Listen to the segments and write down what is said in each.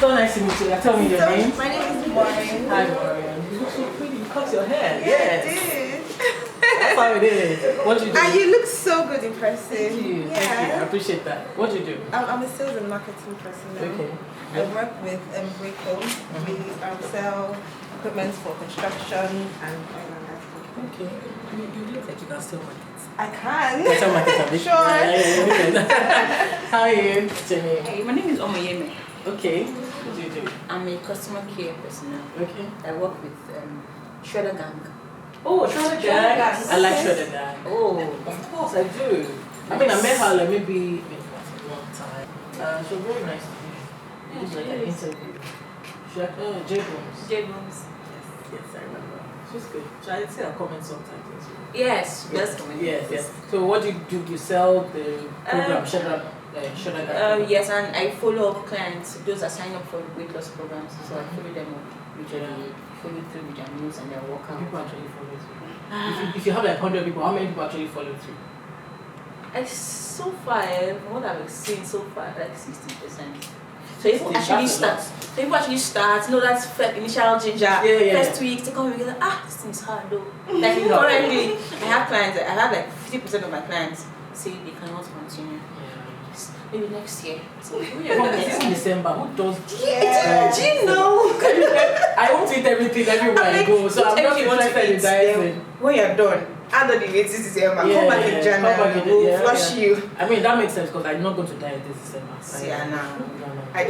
So nice to meet you. Tell me your name. My name is Maureen. Hi, Maureen. You look so pretty. You cut your hair. Yeah, Yes. I did. That's how it is. What do you do? And you look so good in person. Thank you. Yeah. Thank you. I appreciate that. What do you do? I'm a sales and marketing person now. Okay. I work with Breako. We sell equipment for construction and oil and gas. Okay. You look like you can still market. I can. You can still market a bit. Sure. Yeah. How are you, Jenny? Hey, my name is Omoyeme. Okay. What do you do? I'm a customer care personnel. Okay. I work with Shredder Gang. Oh, Shredder Gang. I like Shredder Gang. Oh, Of course, I do. I mean, I met her like maybe in a long time. She was very nice to me. It was like an interview. She had J-Bones. J-Booms. Yes, I remember. She's good. So I see her comments sometimes as well. Yes, that's coming. Yes. So what do you do? You sell the program, Shredder Gang? Yes, and I follow up clients. Those are sign up for weight loss programs. So I follow them up usually, follow through with their news and their workout. People actually follow through. If you have like 100 people, how many people actually follow through? So far, what I've seen so far, like 60%. So if people actually start, that's first initial ginger, first week, second week, like, this thing's hard though. Like currently, I have clients, I have like 50% of my clients say they cannot continue. Maybe next year. So It's in December. Who does? Yeah. do you know? I won't eat everything everywhere I go, so I'm not interested in dieting. When you're done, add the weight this December. Come back in January. We'll flush you. I mean that makes sense because I'm not going to diet this December. Yeah, no. I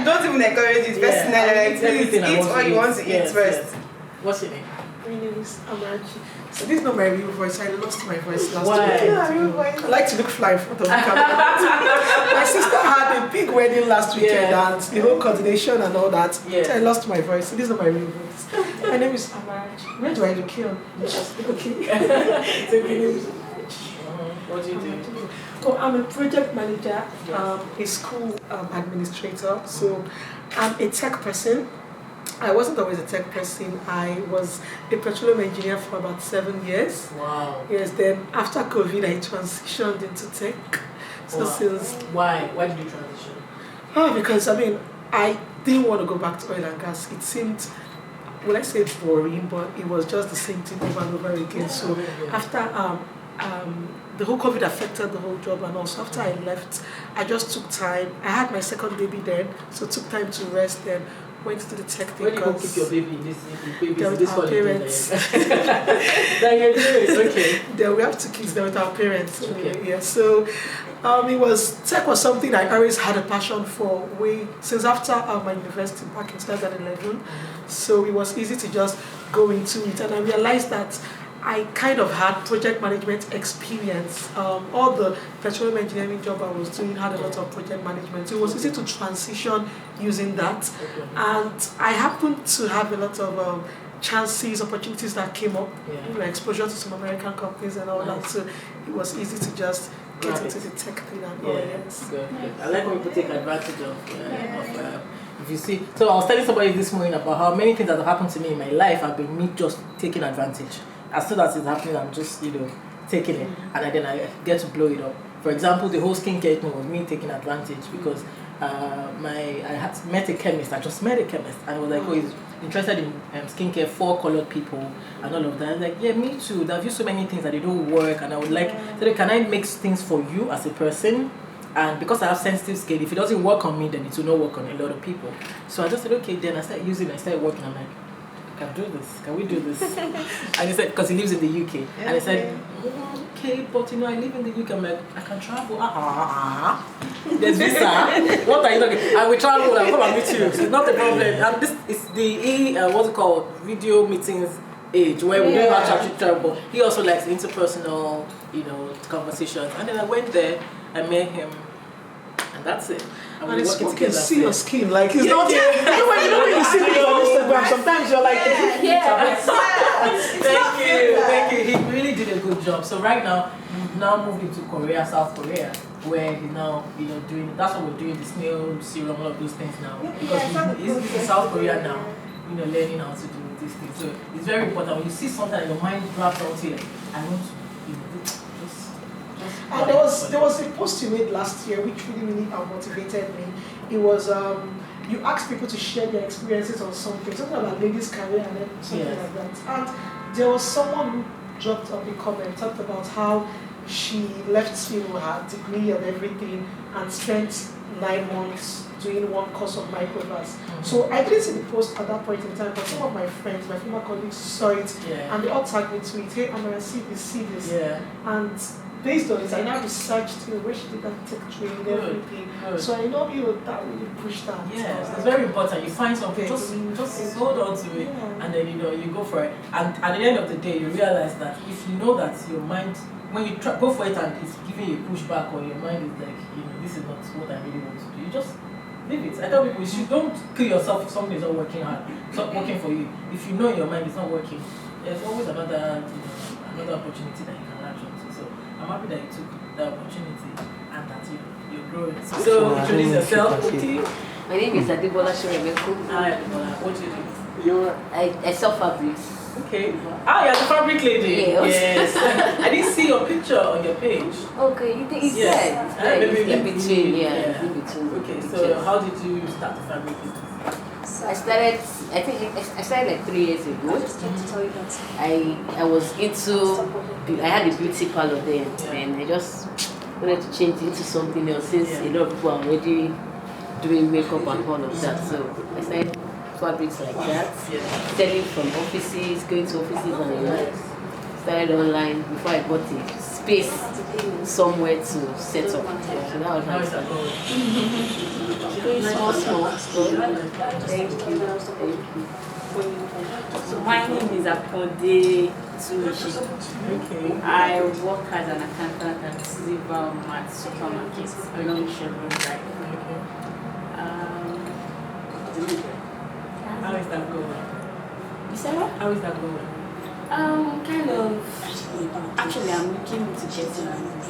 don't even encourage it. Personally, like, please eat what you want to eat first. What's your name? My name is Amachi. So this is not my real voice. I lost my voice last Why? weekend. Yeah, I like to look fly in front of the camera. My sister had a big wedding last weekend and the whole coordination and all that. Yeah. So I lost my voice. So this is not my real voice. My name is Amachi. Where do I look here? Okay. It's okay. What do you do? So I'm a project manager, a school administrator. So I'm a tech person. I wasn't always a tech person. I was a petroleum engineer for about 7 years. Wow. Yes, then after COVID, I transitioned into tech. So since... Why? Why did you transition? Because, I didn't want to go back to oil and gas. It seemed, well, I say boring, but it was just the same thing over and over again. So after the whole COVID affected the whole job, and also after I left, I just took time. I had my second baby then, so took time to rest then. Went to the tech thing. Where do you go keep your baby in this our parents. Then you're doing it, okay. Then we have 2 kids there with our parents. Okay. Yeah, so tech was something I always had a passion for since after my university back in 2011. So it was easy to just go into it, and I realized that I kind of had project management experience. All the petroleum engineering job I was doing had a lot of project management. So it was easy to transition using that. And I happened to have a lot of chances, opportunities that came up, exposure to some American companies and all that. So it was easy to just get into the tech thing and all. Yes. Good. I like when people take advantage of if you see. So I was telling somebody this morning about how many things that have happened to me in my life have been me just taking advantage. As soon as it's happening, I'm just, taking it. And then I get to blow it up. For example, the whole skincare thing was me taking advantage because I had met a chemist. I just met a chemist. And I was like, he's interested in skincare for colored people and all of that. I was like, yeah, me too. There are so many things that they don't work. And I would like, can I make things for you as a person? And because I have sensitive skin, if it doesn't work on me, then it will not work on a lot of people. So I just said, okay, then I started using it. I started working. I'm like, can do this? Can we do this? And he said, because he lives in the UK. And he said, okay, but I live in the UK. I'm like, I can travel. There's visa. What are you talking? I will travel. I'll come and meet you. It's not a problem. And this is the what's it called? Video meetings age where we don't have to travel. He also likes interpersonal, conversations. And then I went there. I met him, and that's it. And it's okay to see your skin, like it's not. You know when you see people on Instagram, sometimes you're like, Thank you. He really did a good job. So right now, we've now moved into Korea, South Korea, where he's now, doing. That's what we're doing. The snail serum, all of those things now. Because he's in South Korea now, learning how to do these things. So it's very important. When you see something, and your mind grabs onto it. I want to, And there was a post you made last year which really motivated me. It was you ask people to share their experiences on something about ladies' career and then something like that. And there was someone who dropped up a comment, talked about how she left her degree and everything and spent 9 months doing one course of microverse. So I didn't see the post at that point in time, but some of my friends, my former colleagues saw it and they all tagged me to it. Hey, I'm gonna see this. And based on it, I now researched where she did that tech training and everything. So I know that really pushed her. Yes, it's very important. You find something, just hold on to it, and then you go for it. And at the end of the day, you realize that if you know that your mind, when you go for it and it's giving you a pushback, or your mind is like, this is not what I really want to do, you just leave it. I tell people, you don't kill yourself if something is not working hard, it's not working for you. If you know in your mind it's not working, there's always another opportunity that you can latch onto. So I'm happy that you took the opportunity and that you're growing. So introduce yourself, okay? My name is Adebola Shorebeku. Hi Adebola, what do you do? I sell fabrics. Okay. Ah, you're the fabric lady. Yes. I didn't see your picture on your page. Okay, it's there. It's there. It's in between. Yeah, in between. Okay, so how did you start the fabric business? I started like 3 years ago. I was I had a beauty parlor then, and I just wanted to change it into something else since a lot of people are already doing makeup and all of that. So I started fabrics like that, selling from offices, going to offices online. Started online before I got a space somewhere to set up. So that was how I started. Small. Thank you. So my name is Akonde Tumishi. Okay. I work as an accountant at Silver Mart Supermarket along Chevron Drive. How is that going? You said what? How is that going? Kind of. Actually, I'm looking to get insurance.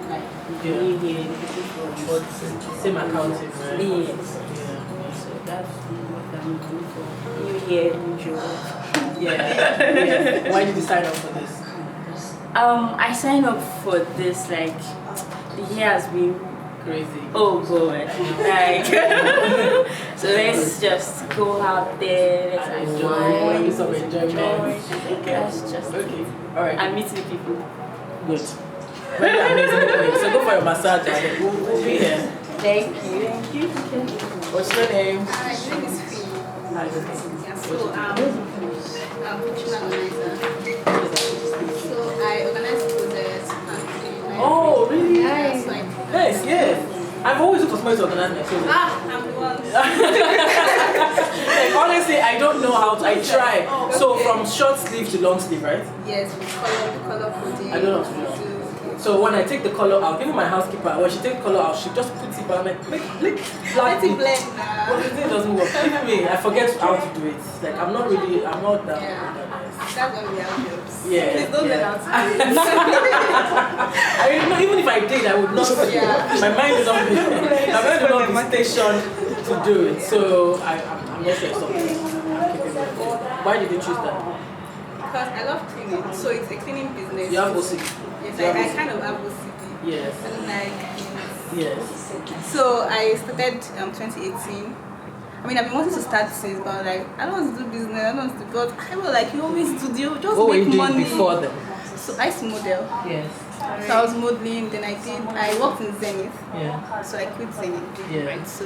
Like going here, looking for. But same accounting, right? Yes. So that's what I'm looking for. New year, new job. Yeah. Why did you sign up for this? I signed up for this like the year has been Crazy. oh god. Like so let's just go out there, let's Enjoy some enjoyment. Okay. That's just Okay. Alright. and meeting people. Good. Very amazing. So go for your massage and we'll be here. Thank you. Thank you. What's your name? Hi, my name is Fee. Hi. Yeah, so I'm kitchen organizer. So I organize projects and Oh, really? yeah, so I Nice, yes. I've always looked for somebody to organize my children. I'm the one. Like, honestly, I don't know how to. I try. So from short sleeve to long sleeve, right? Yes, we color coding. I don't know how to do that. So when I take the color out, even my housekeeper, when she takes the color out, she just puts it by my Let it blend now. But the thing doesn't work. Even me, I forget how to do it. Like I'm not that. Yeah. Nice. That's why we have jobs. Yeah. Please don't yeah. let out. I mean, no, even if I did, I would not. Yeah. My mind is not. My mind is not be stationed to do it. So I'm not sure it's something. Why did you choose that? Because I love cleaning, so it's a cleaning business. You have OCD. Yes, I kind of have OCD. Yes. I don't like things. Yes. So I started 2018. I mean, I've been wanting to start since, but like, I don't want to do business, I don't want to do, but I feel like you always do, just What were you make doing money. before then? So I used to model. Yes. So I was modeling, then I worked in Zenith. Yeah. So I quit Zenith. Yeah. Right. So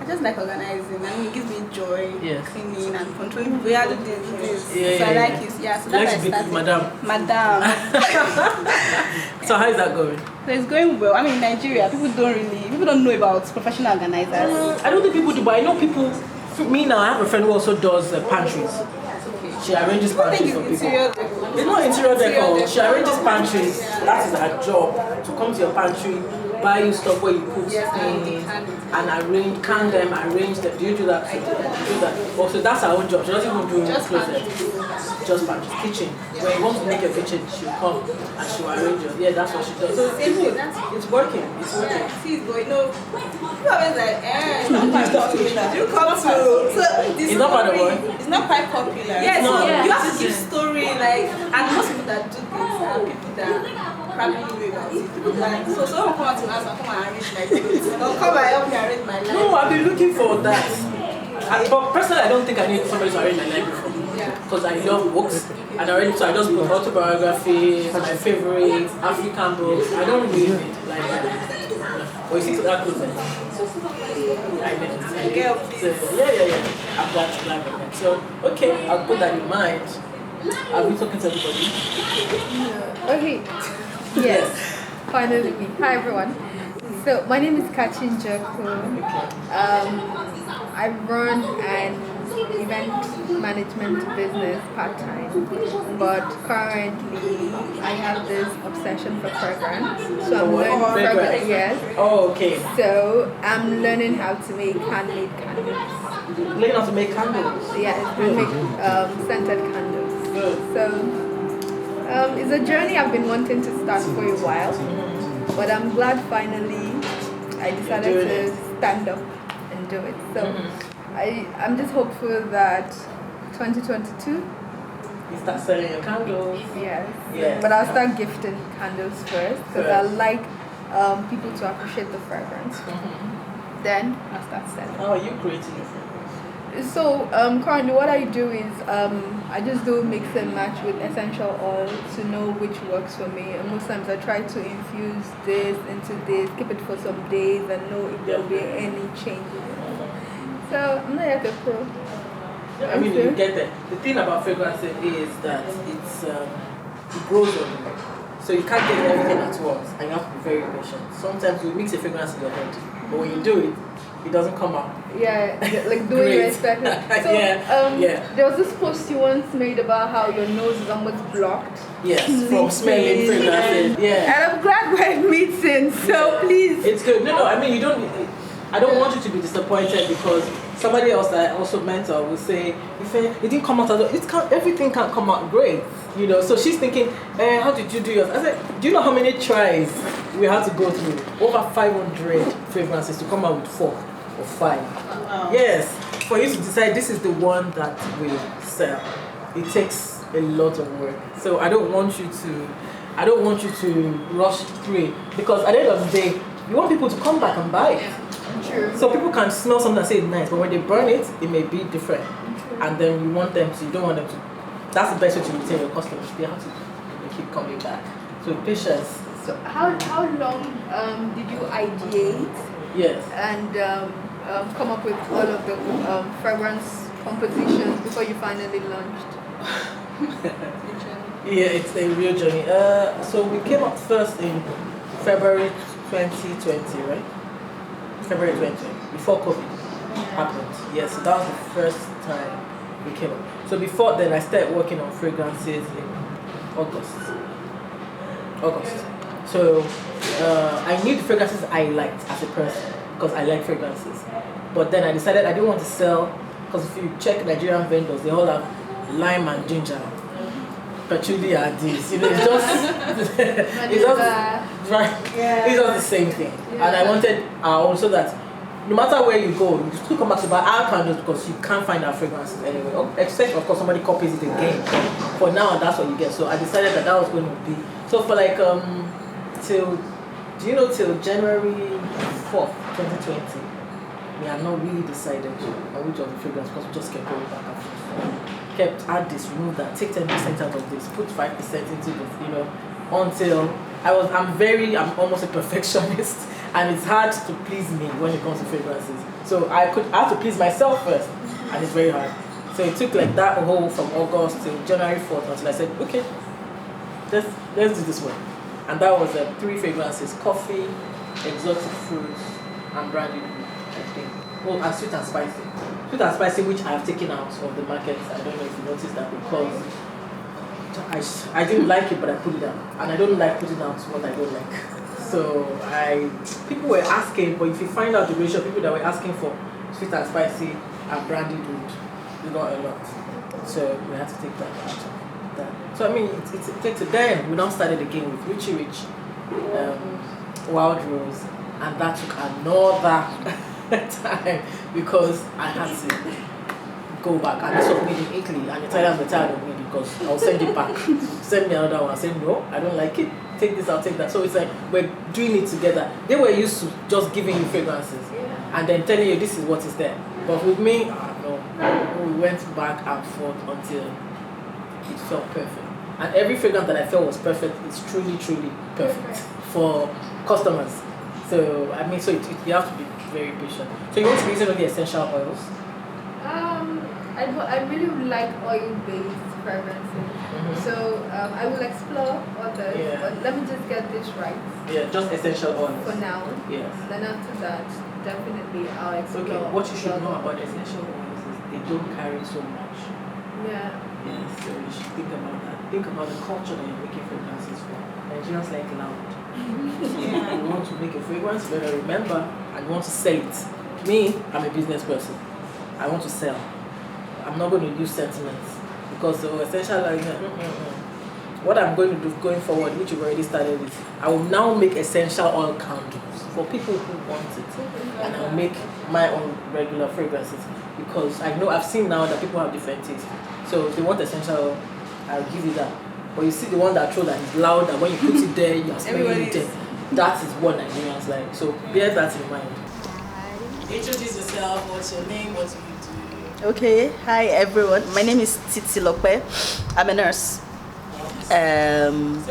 I just like organizing. I mean, it gives me joy, Yes. cleaning and controlling people. Yeah, do this. Yeah, so I yeah, like yeah. it. Yeah. So You like that's to be why I started. Madam. Madam. So how is that going? So it's going well. I mean, in Nigeria, people don't know about professional organizers. I don't think people do, but I know people. For me now, I have a friend who also does pantries. She arranges I pantries think for it's people. interior decor. It's not interior decor. She decor. arranges pantries. That is her job. To come to your pantry, buy you stuff where you put Yes, and things, can it. and can them, arrange them. Do you do that? I do that. Do that. Also, that's her own job. She doesn't even do Just closet. pantry. Just pantry. Kitchen. When you want to make your kitchen, she'll come and she'll arrange it. Yeah, that's what she does. So Same thing, it's working. It's working. Yeah, see, it's going. No, people always like, you come to. So It's not part of what? It's not quite popular. Yes, No. you have to give story, like, and most people that do this are people that probably know about it. Like, so someone come out to us and come and arrange my clothes. Don't come and help me arrange my life. No, I've been looking for that. But personally, I don't think I need somebody to arrange my life before. Because I love books. And already, so I just put autobiography, my favorite African books. I don't really need like that. But you see, that goes there. I need it. So, yeah. I've got to like that. So, okay, I'll put that in mind. Are we talking to everybody? Okay. Yes. Finally me. Hi everyone. So my name is Kachin Joko. I run an event management business part-time, but currently I have this obsession for fragrance. So I'm learning fragrance. Yes. Oh, okay. So I'm learning how to make handmade candles. Learning how to make candles. Yes, to make scented candles. So it's a journey I've been wanting to start for a while, but I'm glad finally I decided to stand up and do it. So I'm just hopeful that 2022. You start selling your candles. Yes. Yes. But I'll start gifting candles first because I like people to appreciate the fragrance. Then I'll start selling. How are you creating your fragrance? So currently what I do is I just do mix and match with essential oil to know which works for me, and most times I try to infuse this into this, keep it for some days and know if there will be any changes. So I'm not yet a pro. I mean, you get that. The thing about fragrance is that it grows on you. So you can't get everything at once, and you have to be very patient. Sometimes you mix a fragrance in your head, but when you do it, it doesn't come out. Yeah, like the way you expect it. So, there was this post you once made about how your nose is almost blocked. Yes, from smelling fragrances. Yeah. And I'm glad we're meeting, so please. It's good. No, I mean, I don't want you to be disappointed because somebody else that I also mentor will say, if it didn't come out, everything can't come out great. You know, so she's thinking, how did you do yours? I said, do you know how many tries we had to go through? Over 500 fragrances to come out with 4 or 5. Yes, for you to decide this is the one that will sell. It takes a lot of work. So I don't want you to rush through it, because at the end of the day, you want people to come back and buy it. True. So people can smell something and say it's nice, but when they burn it, it may be different. And then you don't want them to. That's the best way to retain your customers. They have to keep coming back. So patience. So how long did you ideate? Yes. And come up with all of the fragrance compositions before you finally launched? Yeah, it's a real journey. So we came up first in February 2020, right? February 2020, before COVID happened. Yes, so that was the first time we came up. So before then, I started working on fragrances in August. So I knew the fragrances I liked as a person because I like fragrances. But then I decided I didn't want to sell, because if you check Nigerian vendors, they all have lime and ginger, patchouli and this. You know, it's just it's just the same thing. Yeah. And I wanted also that no matter where you go, you still come back to buy our candles because you can't find our fragrances anywhere. Except of course somebody copies it again. For now, that's what you get. So I decided that was going to be. So for like till January 4th, 2020, we had not really decided on which of the fragrance, because we just kept going back and forth. Kept add this, remove that, take 10% out of this, put 5% into this, until I'm almost a perfectionist, and it's hard to please me when it comes to fragrances. So I have to please myself first, and it's very hard. So it took like that whole from August till January 4th until I said, okay, let's do this one. And that was 3 fragrances: coffee, exotic fruits, and brandy, I think. Oh, and sweet and spicy. Sweet and spicy, which I have taken out of the market. I don't know if you noticed that, because I didn't like it, but I put it out. And I don't like putting out what I don't like. So people were asking, but if you find out the ratio of people that were asking for sweet and spicy and brandy, you got a lot. So we had to take that out. So I mean, it takes a then we now started again with Richie Rich, Wild Rose, and that took another time because I had to go back, and this was made in Italy, and Italians were tired of me. because I'll send it back. Send me another one. I say no, I don't like it. Take this, I'll take that. So it's like we're doing it together. They were used to just giving you fragrances and then telling you this is what is there. But with me, no. We went back and forth until it felt perfect. And every fragrance that I felt was perfect is truly, truly perfect for customers. So I mean, so you have to be very patient. So you want to be using only essential oils? I really like oil-based fragrances. So I will explore others, but let me just get this right. Yeah, just essential oils. For now. Yes. Then after that, definitely I'll explore. Okay, what you should know about essential oils is they don't carry so much. Yeah. Yes, so you should think about that. Think about the culture that you're making fragrances for. Nigerians like loud. You want to make a fragrance, you better remember, and you want to sell it. Me, I'm a business person. I want to sell. I'm not going to use sentiments because essential like what I'm going to do going forward, which you've already started with, I will now make essential oil candles for people who want it, and I'll make my own regular fragrances because I know I've seen now that people have different tastes. So if they want essential oil, I'll give you that. But you see the one that throws that is loud, and when you put it there, you're smelling it there. That is what Nigerians like. So bear that in mind. Introduce yourself. What's your name? What do you do? Okay. Hi everyone. My name is Titi Lokwe. I'm a nurse. I'm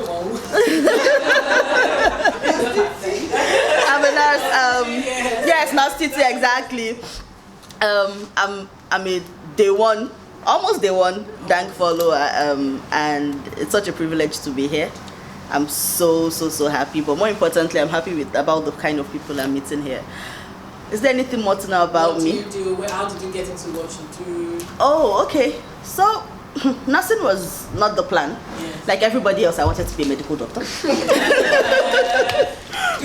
a nurse. Yes, nurse Titi, exactly. I'm a day one. Almost day one dank follower, and it's such a privilege to be here. I'm so happy, but more importantly, I'm happy about the kind of people I'm meeting here. Is there anything more to know about me? What do you do? How did you get into what you do? Oh, okay. So, nursing was not the plan. Yes. Like everybody else, I wanted to be a medical doctor.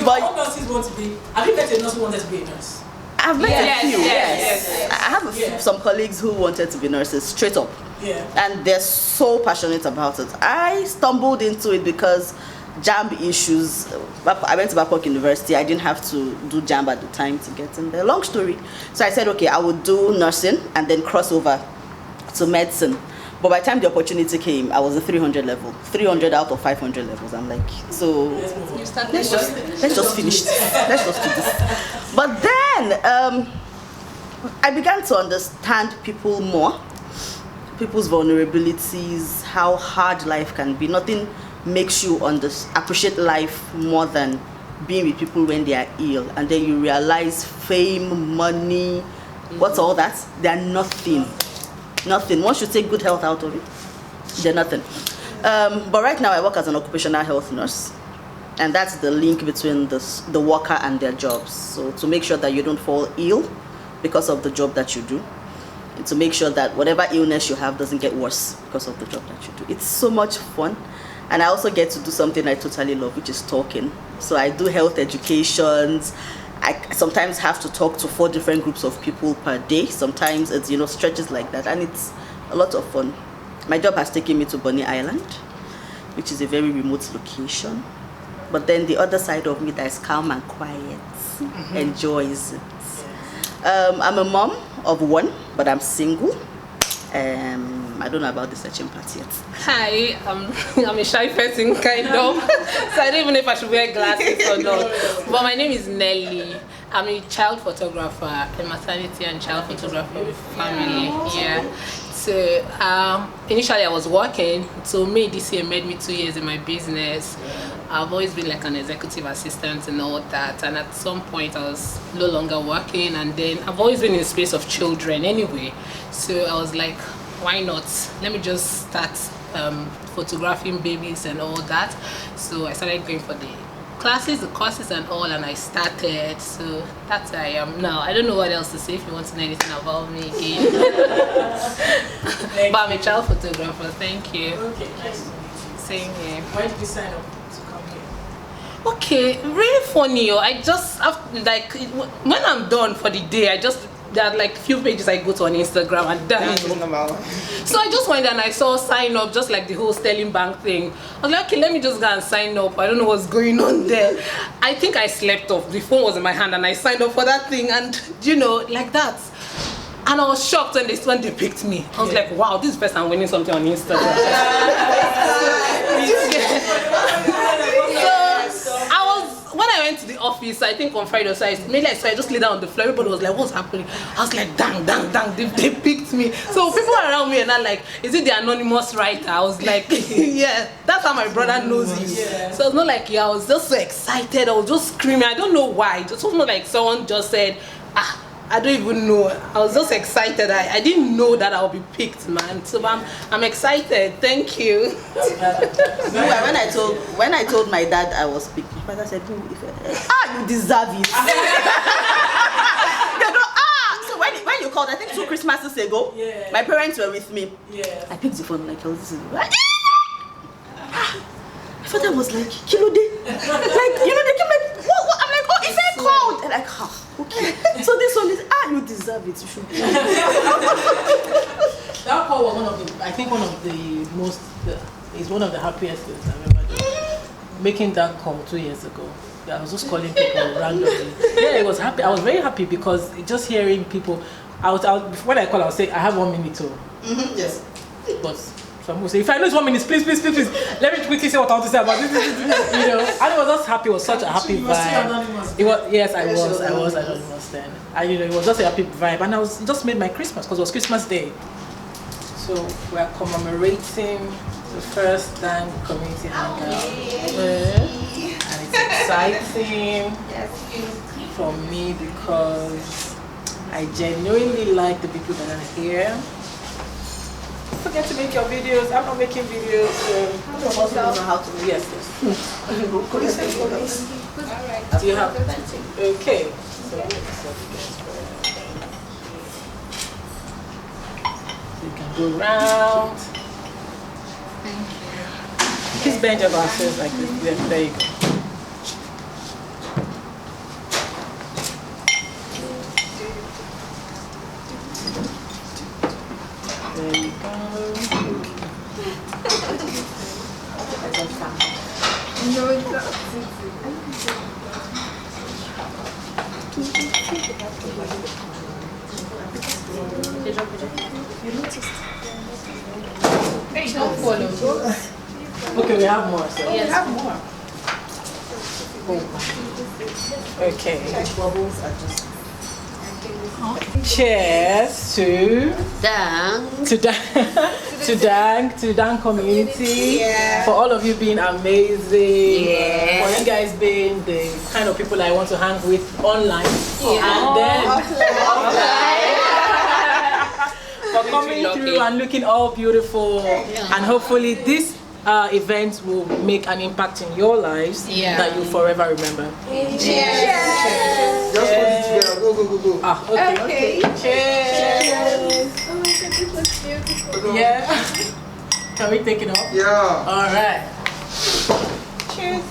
All nurses want to be. Have you met a nurse who wanted to be a nurse? I've met a few, yes. I have some colleagues who wanted to be nurses, straight up. Yeah. And they're so passionate about it. I stumbled into it because JAMB issues. I went to Babcock University. I didn't have to do JAMB at the time to get in there. Long story. So I said, okay, I would do nursing and then cross over to medicine. But by the time the opportunity came, I was a 300 level. 300 out of 500 levels. I'm like, so let's just finish this. Let's just do this. But then I began to understand people more, people's vulnerabilities, how hard life can be. Nothing makes you appreciate life more than being with people when they are ill. And then you realize fame, money, what's all that? They're nothing. Nothing. Once you take good health out of it, they're nothing. But right now I work as an occupational health nurse. And that's the link between the worker and their jobs. So to make sure that you don't fall ill because of the job that you do. And to make sure that whatever illness you have doesn't get worse because of the job that you do. It's so much fun. And I also get to do something I totally love, which is talking. So I do health educations. I sometimes have to talk to 4 different groups of people per day. Sometimes it's, stretches like that. And it's a lot of fun. My job has taken me to Bonny Island, which is a very remote location. But then the other side of me that is calm and quiet, enjoys it. I'm a mom of 1, but I'm single. I don't know about the searching part yet. Hi, I'm a shy person, kind of. So I don't even know if I should wear glasses or not. But my name is Nelly. I'm a child photographer, a maternity and child photographer with family. Yeah. So initially I was working. So May this year made me 2 years in my business. I've always been like an executive assistant and all that. And at some point I was no longer working. And then I've always been in the space of children anyway. So I was like, why not? Let me just start photographing babies and all that. So I started going for the classes, the courses and all, and I started. So that's where I am now. I don't know what else to say if you want to know anything about me again. But I'm a child photographer. Thank you. Okay, nice to meet you. Same here. Why did you sign up to come here? Okay, really funny. I just have, like, when I'm done for the day, there are like few pages I go to on Instagram and that is number one. So I just went and I saw sign up, just like the whole Sterling Bank thing. I was like, okay, let me just go and sign up. I don't know what's going on there. I think I slept off. The phone was in my hand and I signed up for that thing, and like that. And I was shocked when they picked me. I was like, wow, this is the first time winning something on Instagram. When I went to the office, I think on Friday or so, I just lay down on the floor. Everybody was like, what's happening? I was like, dang, they picked me. So people around me are not like, is it the anonymous writer? I was like, yeah, that's how my brother knows you. Yeah. So it's not like, I was just so excited. I was just screaming. I don't know why. It was not like someone just said, I don't even know. I was just excited. I didn't know that I would be picked, man. So I'm excited. Thank you. when I told my dad I was picked, my father said, you deserve it. So when you called, I think 2 Christmases ago, my parents were with me. Yeah. I picked the phone like, oh, this is my father was like, Kilode. Like, they came like, what? I'm like, oh, if I called. And like, okay. So this one is, you deserve it. You should be. That call was one of the happiest things I've ever done. Making that call 2 years ago. I was just calling people randomly. Yeah, it was happy. I was very happy because just hearing people. When I call, I'll say, I have 1 minute to. Yes. But some people say, if I lose 1 minute, please, let me quickly say what I want to say about this. And I was just happy. It was such a happy vibe. It was, yes, I was anonymous then. And it was just a happy vibe, and it just made my Christmas because it was Christmas Day. So we are commemorating the first time community hangout, and it's exciting for me because I genuinely like the people that are here. Don't forget to make your videos. I'm not making videos. I don't know how to do. Yes. Alright. Do you have? Okay. So you can go round. Thank you. Please bend your glasses like this. There you go. There you go. No, it's not. Hey, don't follow. Okay, we have more. So. Yes. We have more. Okay. Cheers to Dang community. Yeah. For all of you being amazing. Yeah. For you guys being the kind of people I want to hang with online. Yeah. And then offline. For coming through and looking all beautiful. Yeah. And hopefully this event will make an impact in your lives that you'll forever remember. Cheers! Just put it together. Go. Okay. Cheers! Oh my god, this looks beautiful. Yeah. Can we take it off? Yeah. Alright. Cheers.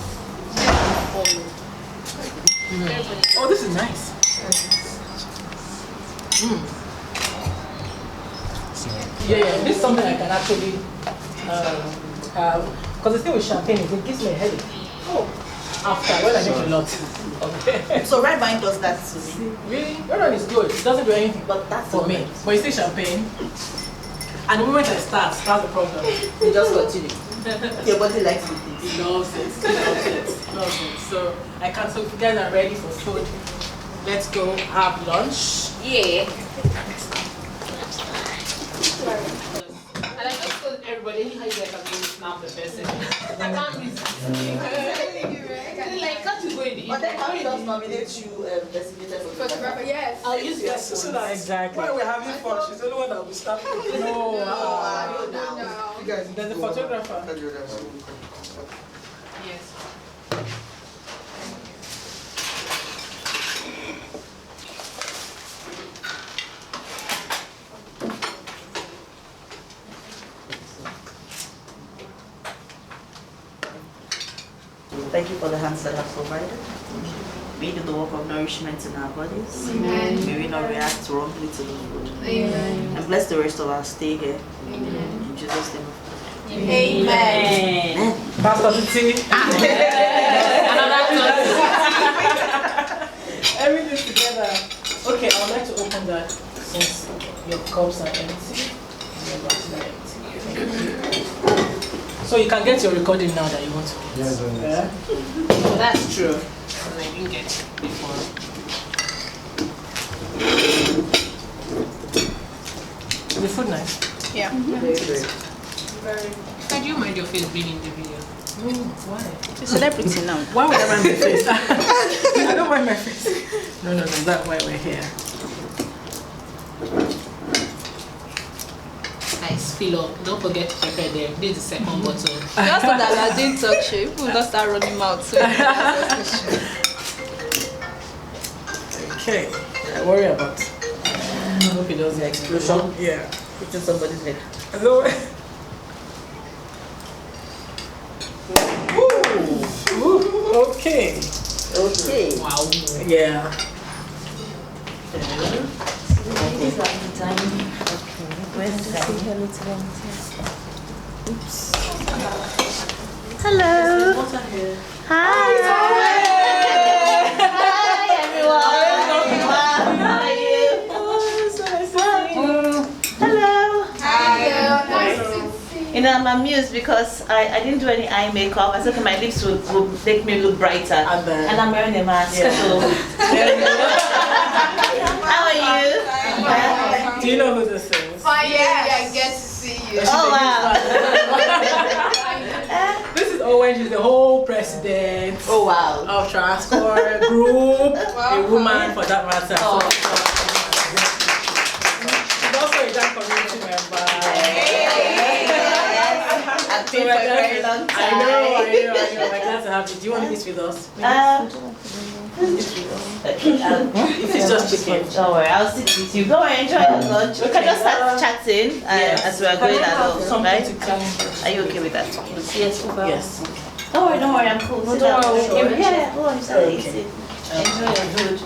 Oh, this is nice. Yeah, this is something I can actually have. Because the thing with champagne is it gives me a headache. After, when I drink a lot. Okay. So red wine does that to me. Really? Red wine is good. It doesn't do anything but that's for me. But you see champagne, and the moment I start the problem. You just continue. Your body likes it. It loves it. So I can't. So if you guys are ready for food, let's go have lunch. Yeah. And I just told everybody how you guys are going to snap the person. I can't resist. Like, can't you go in the But then how does nominate you designated photographer? Yes. I'll use this so that exactly. When we're having fun, she's the only one that will be stopping. No. You guys, There's a photographer. Yes. Thank you for the hands that have provided. May you do the work of nourishment in our bodies. Amen. May we not react wrongly to the food. Amen. And bless the rest of our stay here. Amen. In Jesus' name. Amen. Pastor Titi. Everything together. Okay, I would like to open that since cups are empty. The glasses are empty. Thank you. So you can get your recording now that you want to get. Yes, Yeah? Oh, that's true. Because I didn't get it before. Is the food nice? Yeah. How do you mind your face being in the video? Why? You're a celebrity now. Why would I mind my face? I don't mind my face. No, that's why we're here. Nice, fill up. Don't forget to prepare them. This is the second bottle. Just so that I didn't touch you. People just start running mouth. So Okay. I worry about. I hope it does the explosion. Yeah. It's in somebody's head. Hello. Ooh. Okay. Okay. Wow. Yeah. Ladies have the time. Where's the say hello to them? Oops. Hello. Hi. Hi everyone. How are you? Oh, so nice to see you. Hello. Nice to see you. You know, I'm amused because I didn't do any eye makeup. I said okay, my lips will make me look brighter. And I'm wearing a mask. Yeah. So. How are you? Do you know who this is? Finally, I get to see you. Oh wow. This is Owen. She's the whole president Oh wow. of Transport Group, a woman for that matter. Oh. She's also a Jack community member. I've been for a very long time. I know. We're glad to have you. Do you want to eat with us? Okay, If it's just chicken. don't worry, I'll sit with you. Don't worry, enjoy your lunch. We can just start chatting as we are going along, right? Are you okay with that? Yes. Yes. Don't worry, I'm cool. Sit down. Yeah, go on, start eating. Enjoy your food.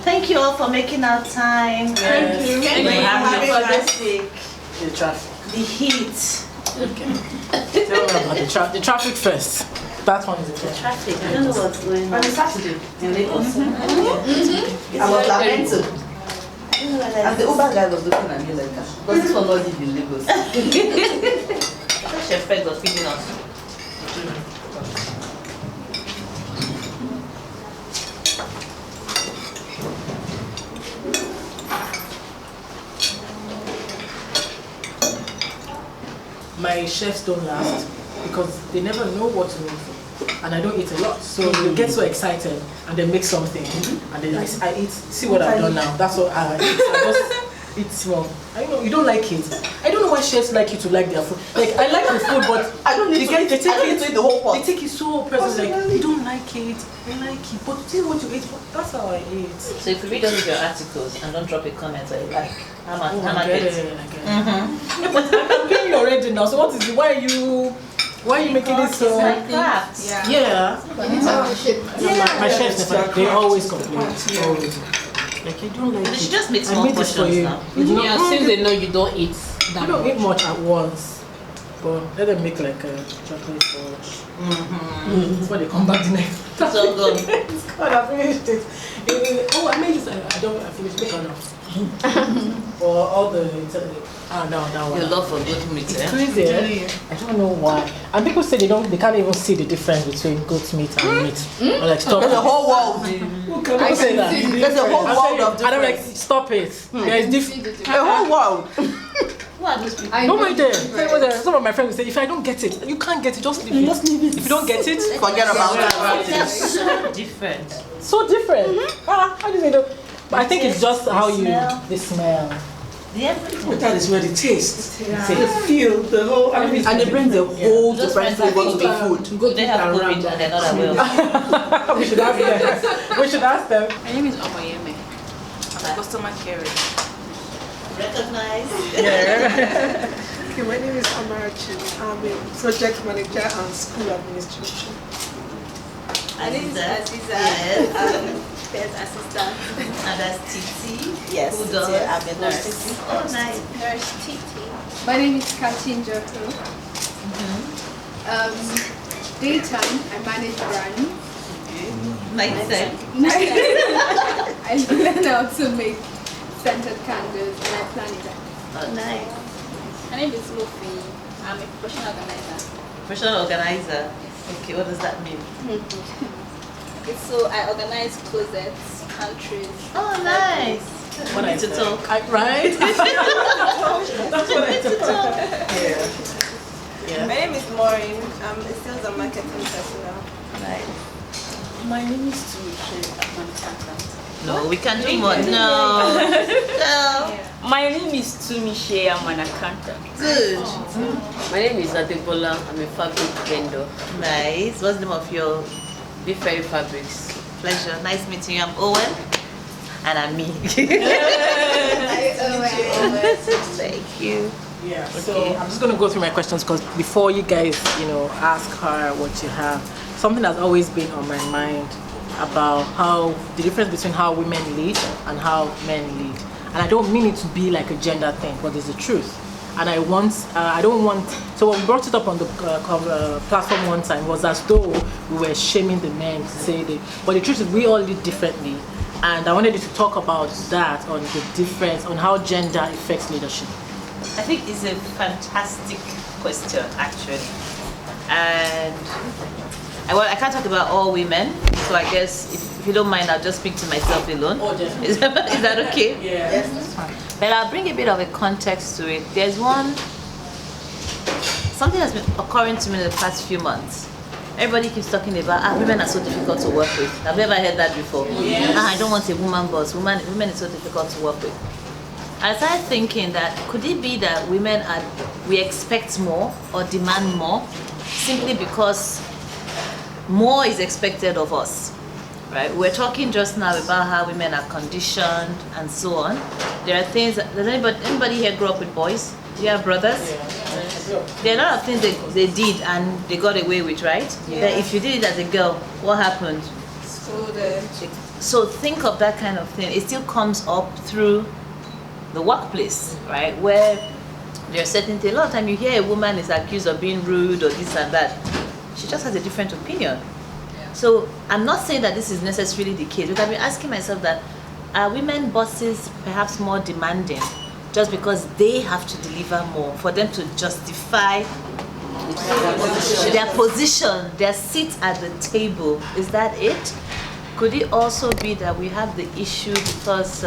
Thank you all for making our time. Thank you. We have the fantastic, The traffic. the heat. Okay. Tell me about the traffic first. That one is the Traffic. I don't know what's going on. Saturday In Lagos. I was lamenting. And the Uber guy was looking at me like that. Because this one was in Lagos. Chef Fred was feeding us. My chefs don't last because they never know what to make for. And I don't eat a lot. So they get so excited and they make something and then I eat, see what I've done now. That's what I eat. I just eat small. I know you don't like it. I don't know why chefs like you to like their food. Like I like the food but I don't need to eat the whole pot. They take it so personal, like you don't like it, I like it, but this is what you eat. That's how I eat. So if you read all of your articles and don't drop a comment or a like, how much? I get it. Yeah, but I'm paying you already now. So what is it? Why are you making it so? It's my craft. Yeah. My chefs never. They always complain. Always. Like you don't like But it. they should just make I small made this for portions you. now. Yeah, since they know you don't eat that I don't much. eat much at once. But let them make like a chocolate fudge. That's why they come back the next. It's all gone. It's God, I finished it. Oh, I made this. I finished it enough. For all the that one. Your love for goat meat, It's eh? crazy. I don't know why. And people say they can't even see the difference between goat meat and meat. I'm like, stop. There's a whole world. People say that. There's a whole world of And I'm like, difference. stop it. There is difference. A whole world. Who are those people? Don't mind them. Some of my friends will say, if I don't get it, you can't get it, just leave it. If you don't get it, Forget about it. They're so different. so different. How do you know? But I think it's just how you, smell. the smell. Everything. That is where the taste, the feel, the whole. And they bring the whole Those different friends flavor to the have food. Good they have good meat and they're not aware. We should ask them. We should ask them. My name is Omoyeme. I'm a customer care rep. Recognize. Yeah. Okay, my name is Amarachi. I'm a project manager and school administration. My name is Aziza. Yes. Pet assistant. And that's Titi. Yes, Who Titi, does? I'm a nurse. Oh, nice. Nurse Titi. My name is Katin Joko. Daytime, I manage brands. Like you said. I learn how to make Scented Candles, and I plan events. Oh, nice. My name is Luffy. I'm a professional organizer. Professional organizer. Okay, what does that mean? Okay, so I organize closets, pantries. Oh, nice. What We need to talk. Right? That's what I talk. My name is Maureen. I'm a sales and marketing personnel. Nice. My name is Tumishe. I'm an accountant. No, we can do more. No. No. My name is Tumishe. I'm an accountant. Good. My name is Adebola. I'm a fabric vendor. Nice. What's the name of your Big Fairy Fabrics. pleasure? Nice meeting you. I'm Owen. And I'm me. Thank you. Yeah, so I'm just going to go through my questions because before you guys, ask her what you have, something that's always been on my mind about how the difference between how women lead and how men lead. And I don't mean it to be like a gender thing, but it's the truth. And I don't want, so when we brought it up on the platform one time, was as though we were shaming the men to say that, but the truth is we all lead differently. And I wanted you to talk about that, on the difference, on how gender affects leadership. I think it's a fantastic question, actually. And I can't talk about all women, so I guess if you don't mind, I'll just speak to myself alone. Oh, definitely. Is that okay? Yeah. Yes, that's fine. But I'll bring a bit of a context to it. There's something that's been occurring to me in the past few months. Everybody keeps talking about women are so difficult to work with. Have you ever heard that before? Yes. I don't want a woman boss. Women are so difficult to work with. I started thinking that could it be that we expect more or demand more simply because more is expected of us, right? We're talking just now about how women are conditioned and so on. There are things. Does anybody here grow up with boys? Do you have brothers? Yeah. There are a lot of things they did and they got away with, right? Yeah. That if you did it as a girl, what happened? So think of that kind of thing. It still comes up through the workplace, right? Where there are certain things. A lot of time you hear a woman is accused of being rude or this and that. She just has a different opinion. So I'm not saying that this is necessarily the case, but I've been asking myself that are women bosses perhaps more demanding just because they have to deliver more for them to justify their position, their seat at the table? Is that it? Could it also be that we have the issue because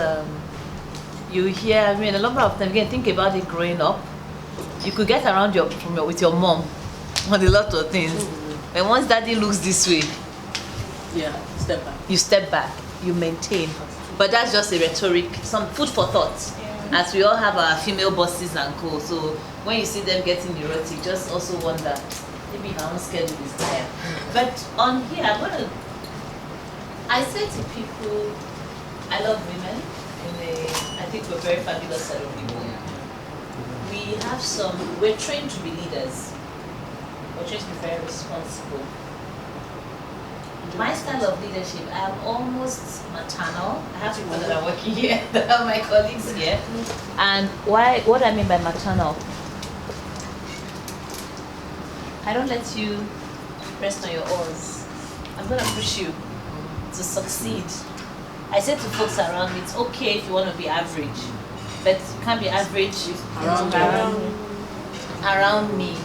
you hear, a number of times, again, think about it growing up, you could get around with your mom on a lot of things. And once daddy looks this way, step back. You step back, you maintain. But that's just a rhetoric, some food for thought. As we all have our female bosses and co. So when you see them getting neurotic, just also wonder, maybe her own schedule is higher. But on here, I say to people, I love women. I think we're very fabulous set of people. We're trained to be leaders. We're trained to be very responsible. My style of leadership, I'm almost maternal. I have people that are working here, that are my colleagues here. And what I mean by maternal, I don't let you rest on your oars. I'm going to push you to succeed. I say to folks around me, it's okay if you want to be average, but you can't be average around me.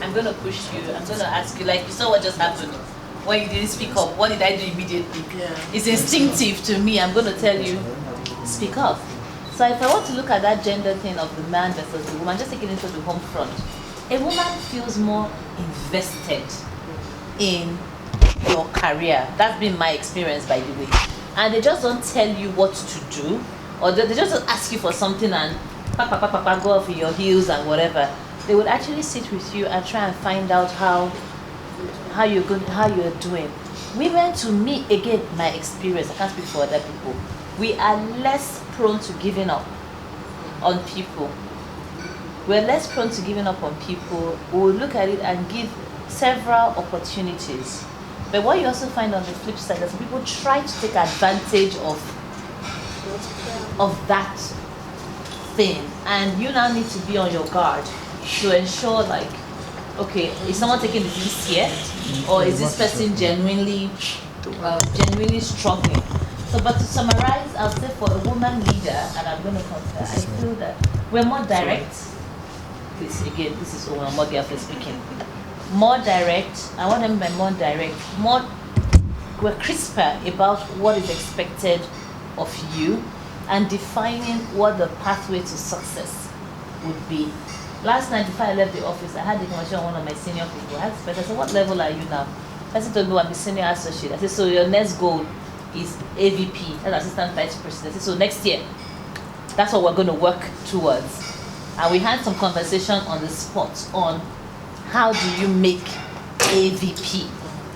I'm going to push you. I'm going to ask you, like you saw what just happened. When you didn't speak up, what did I do immediately? It's instinctive to me. I'm going to tell you, speak up. So if I want to look at that gender thing of the man versus the woman, just taking it to the home front, a woman feels more invested in your career. That's been my experience, by the way. And they just don't tell you what to do, or they just don't ask you for something and go off in your heels and whatever. They would actually sit with you and try and find out how you're doing. Women, to me, again, my experience, I can't speak for other people, we are less prone to giving up on people. We're less prone to giving up on people. We'll look at it and give several opportunities. But what you also find on the flip side is people try to take advantage of that thing. And you now need to be on your guard to ensure, like, okay, is someone taking the piece here, or is this person genuinely struggling? So, but to summarize, I'll say for a woman leader, and I'm going to compare, I feel that we're more direct. This again, this is Owen for speaking. More direct. I want them to be more direct. We're crisper about what is expected of you, and defining what the pathway to success would be. Last night, before I left the office, I had a conversation with one of my senior people. I asked, I said, what level are you now? I said, told me I'm a senior associate. I said, so your next goal is AVP, that's Assistant Vice President. I said, so next year, that's what we're going to work towards. And we had some conversation on the spot on how do you make AVP?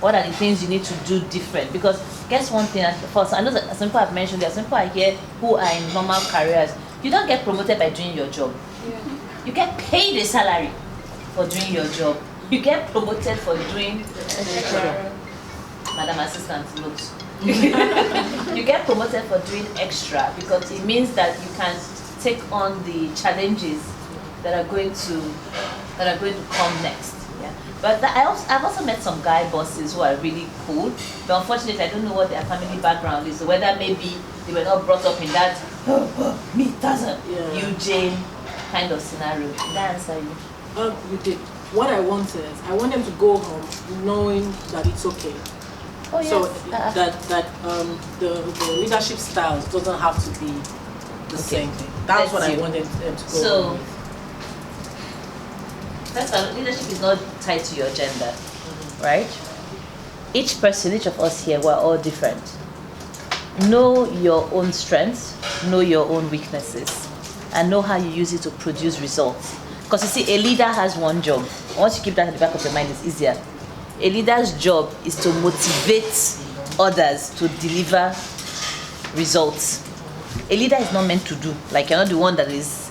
What are the things you need to do different? Because guess one thing, first, I know that some people have mentioned, there are some people here who are in normal careers. You don't get promoted by doing your job. Yeah. You get paid a salary for doing your job. You get promoted for doing extra. Madam Assistant, notes. You get promoted for doing extra because it means that you can take on the challenges that are going to come next. Yeah. But I've also met some guy bosses who are really cool. But unfortunately, I don't know what their family background is. So whether maybe they were not brought up in that me doesn't you Jane kind of scenario. Did I answer you? You did. What I want is I want them to go home knowing that it's okay. Oh, yes. So the leadership styles doesn't have to be the same thing. That's what I want them to go home with. That's why leadership is not tied to your gender, right? Each person, each of us here, we're all different. Know your own strengths, know your own weaknesses, and know how you use it to produce results. Because you see, a leader has one job. Once you keep that in the back of your mind, it's easier. A leader's job is to motivate others to deliver results. A leader is not meant to do, like you're not the one that is.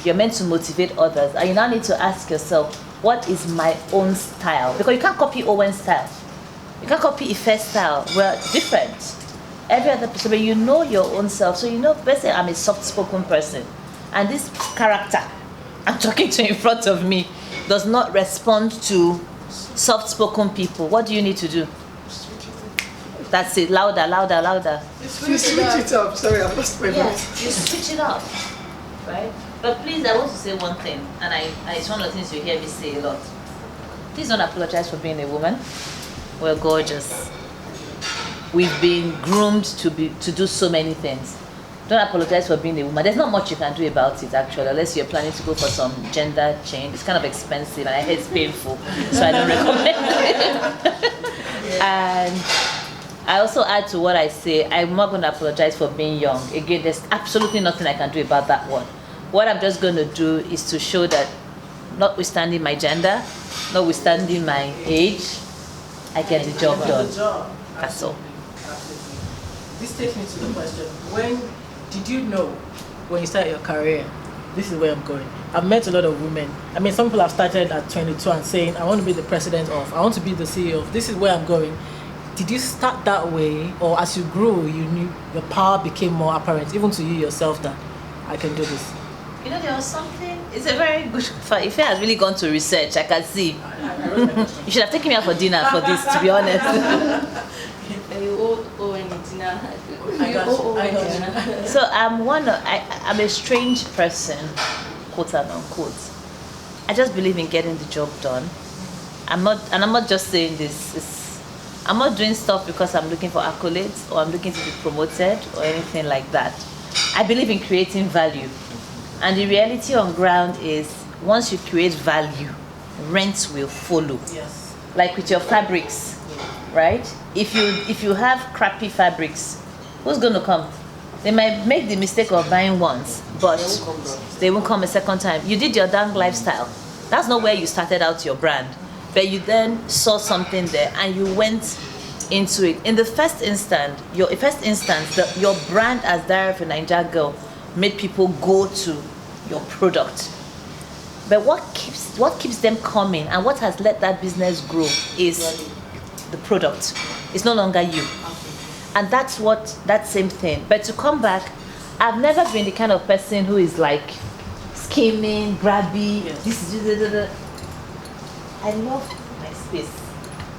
You're meant to motivate others, and you now need to ask yourself, what is my own style? Because you can't copy Owen's style. You can't copy Ife's style. We're different. Every other person, but you know your own self. So you know, let's say I'm a soft-spoken person, and this character I'm talking to in front of me does not respond to soft-spoken people. What do you need to do? That's it. Louder, louder, louder. You switch it up. Sorry, I've lost my voice. You switch it up, right? But please, I want to say one thing, and it's one of the things you hear me say a lot. Please don't apologize for being a woman. We're gorgeous. We've been groomed to do so many things. Don't apologize for being a woman. There's not much you can do about it, actually, unless you're planning to go for some gender change. It's kind of expensive, and I hear it's painful, so I don't recommend it. And I also add to what I say, I'm not going to apologize for being young. Again, there's absolutely nothing I can do about that one. What I'm just going to do is to show that, notwithstanding my gender, notwithstanding my age, I get the job done. That's all. This takes me to the question, when did you know, when you started your career, this is where I'm going? I've met a lot of women. I mean, some people have started at 22 and saying, I want to be the president of, I want to be the CEO of, this is where I'm going. Did you start that way, or as you grew, you knew your power became more apparent, even to you yourself, that I can do this? You know, there was something, it's a very good, if he has really gone to research, I can see. You should have taken me out for dinner for this, to be honest. So I'm a strange person, quote and unquote. I just believe in getting the job done. I'm not just saying this. I'm not doing stuff because I'm looking for accolades or I'm looking to be promoted or anything like that. I believe in creating value. And the reality on ground is, once you create value, rent will follow. Yes. Like with your fabrics, right? If you have crappy fabrics, who's going to come? They might make the mistake of buying once, but they won't come a second time. You did your dang lifestyle. That's not where you started out your brand. But you then saw something there and you went into it. In the first instance, your brand as Diary of a Naija Girl made people go to your product. But what keeps them coming and what has let that business grow is the product. It's no longer you. And that's that same thing. But to come back, I've never been the kind of person who is like scheming, grabby. Yes. I love my space.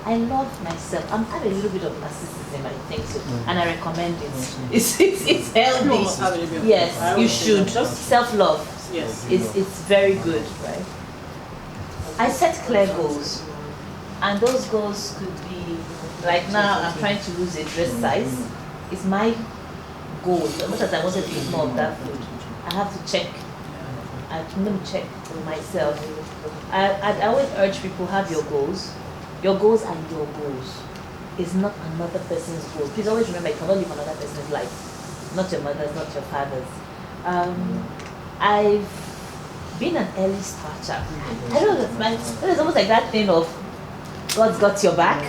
I love myself. I have a little bit of narcissism, I think so, and I recommend it. It's healthy. Yes, you should. Self-love. Yes. It's very good, right? I set clear goals, and those goals could be like now I'm trying to lose a dress size. It's my goal. As much as I wanted to eat more of that food, I have to check. I'm going to check for myself. I always urge people, have your goals. Your goals are your goals. It's not another person's goal. Please always remember, you cannot live another person's life. Not your mother's, not your father's. I've been an early starter. I don't know, it's almost like that thing of God's got your back,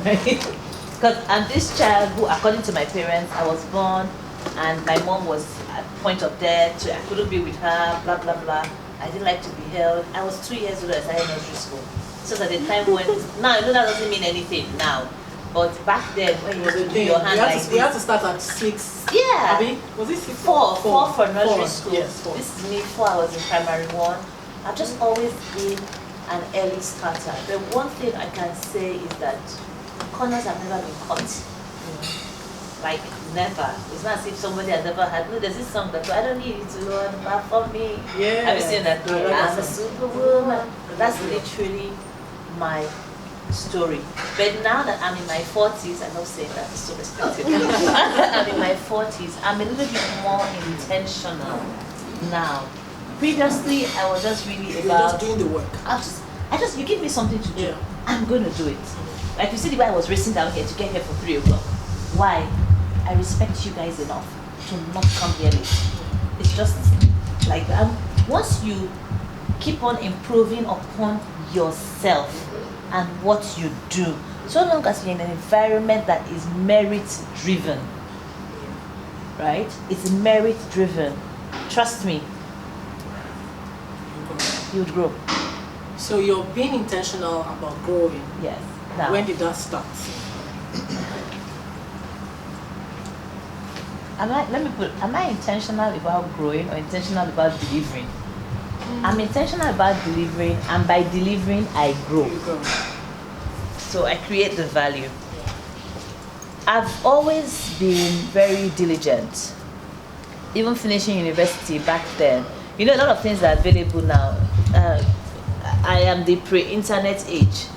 right? Because I'm this child who, according to my parents, I was born and my mom was at point of death, so I couldn't be with her, blah, blah, blah. I didn't like to be held. I was 2 years old as I started nursery school. So at the time when, now I know that doesn't mean anything now, but back then when you were to do your hand like this. You had to start at 6. Yeah. Abi, was it 6? 4 for nursery school. Yes, 4. This is me 4, I was in primary 1. I've just always been an early starter. The one thing I can say is that corners have never been cut. Like, never. It's not as if somebody has never had, no, there's this song that I don't need you to run back for me. Yeah. Have you seen that? I'm a superwoman. That's literally my story. But now that I'm in my 40s, I don't say that, it's so respectful. I'm in my 40s, I'm a little bit more intentional now. Previously, I was just really about just doing the work. I just, you give me something to do, yeah. I'm going to do it. Like you see the way I was racing down here to get here for 3 o'clock. Why? I respect you guys enough to not come here late. It's just like that. Once you keep on improving upon yourself and what you do, so long as you're in an environment that is merit driven, right? It's merit driven. Trust me, you'd grow. So you're being intentional about growing. Yes. Now, when did that start? Am I intentional about growing or intentional about delivering? I'm intentional about delivering, and by delivering, I grow. So I create the value. I've always been very diligent. Even finishing university back then, you know, a lot of things are available now. I am the pre-internet age.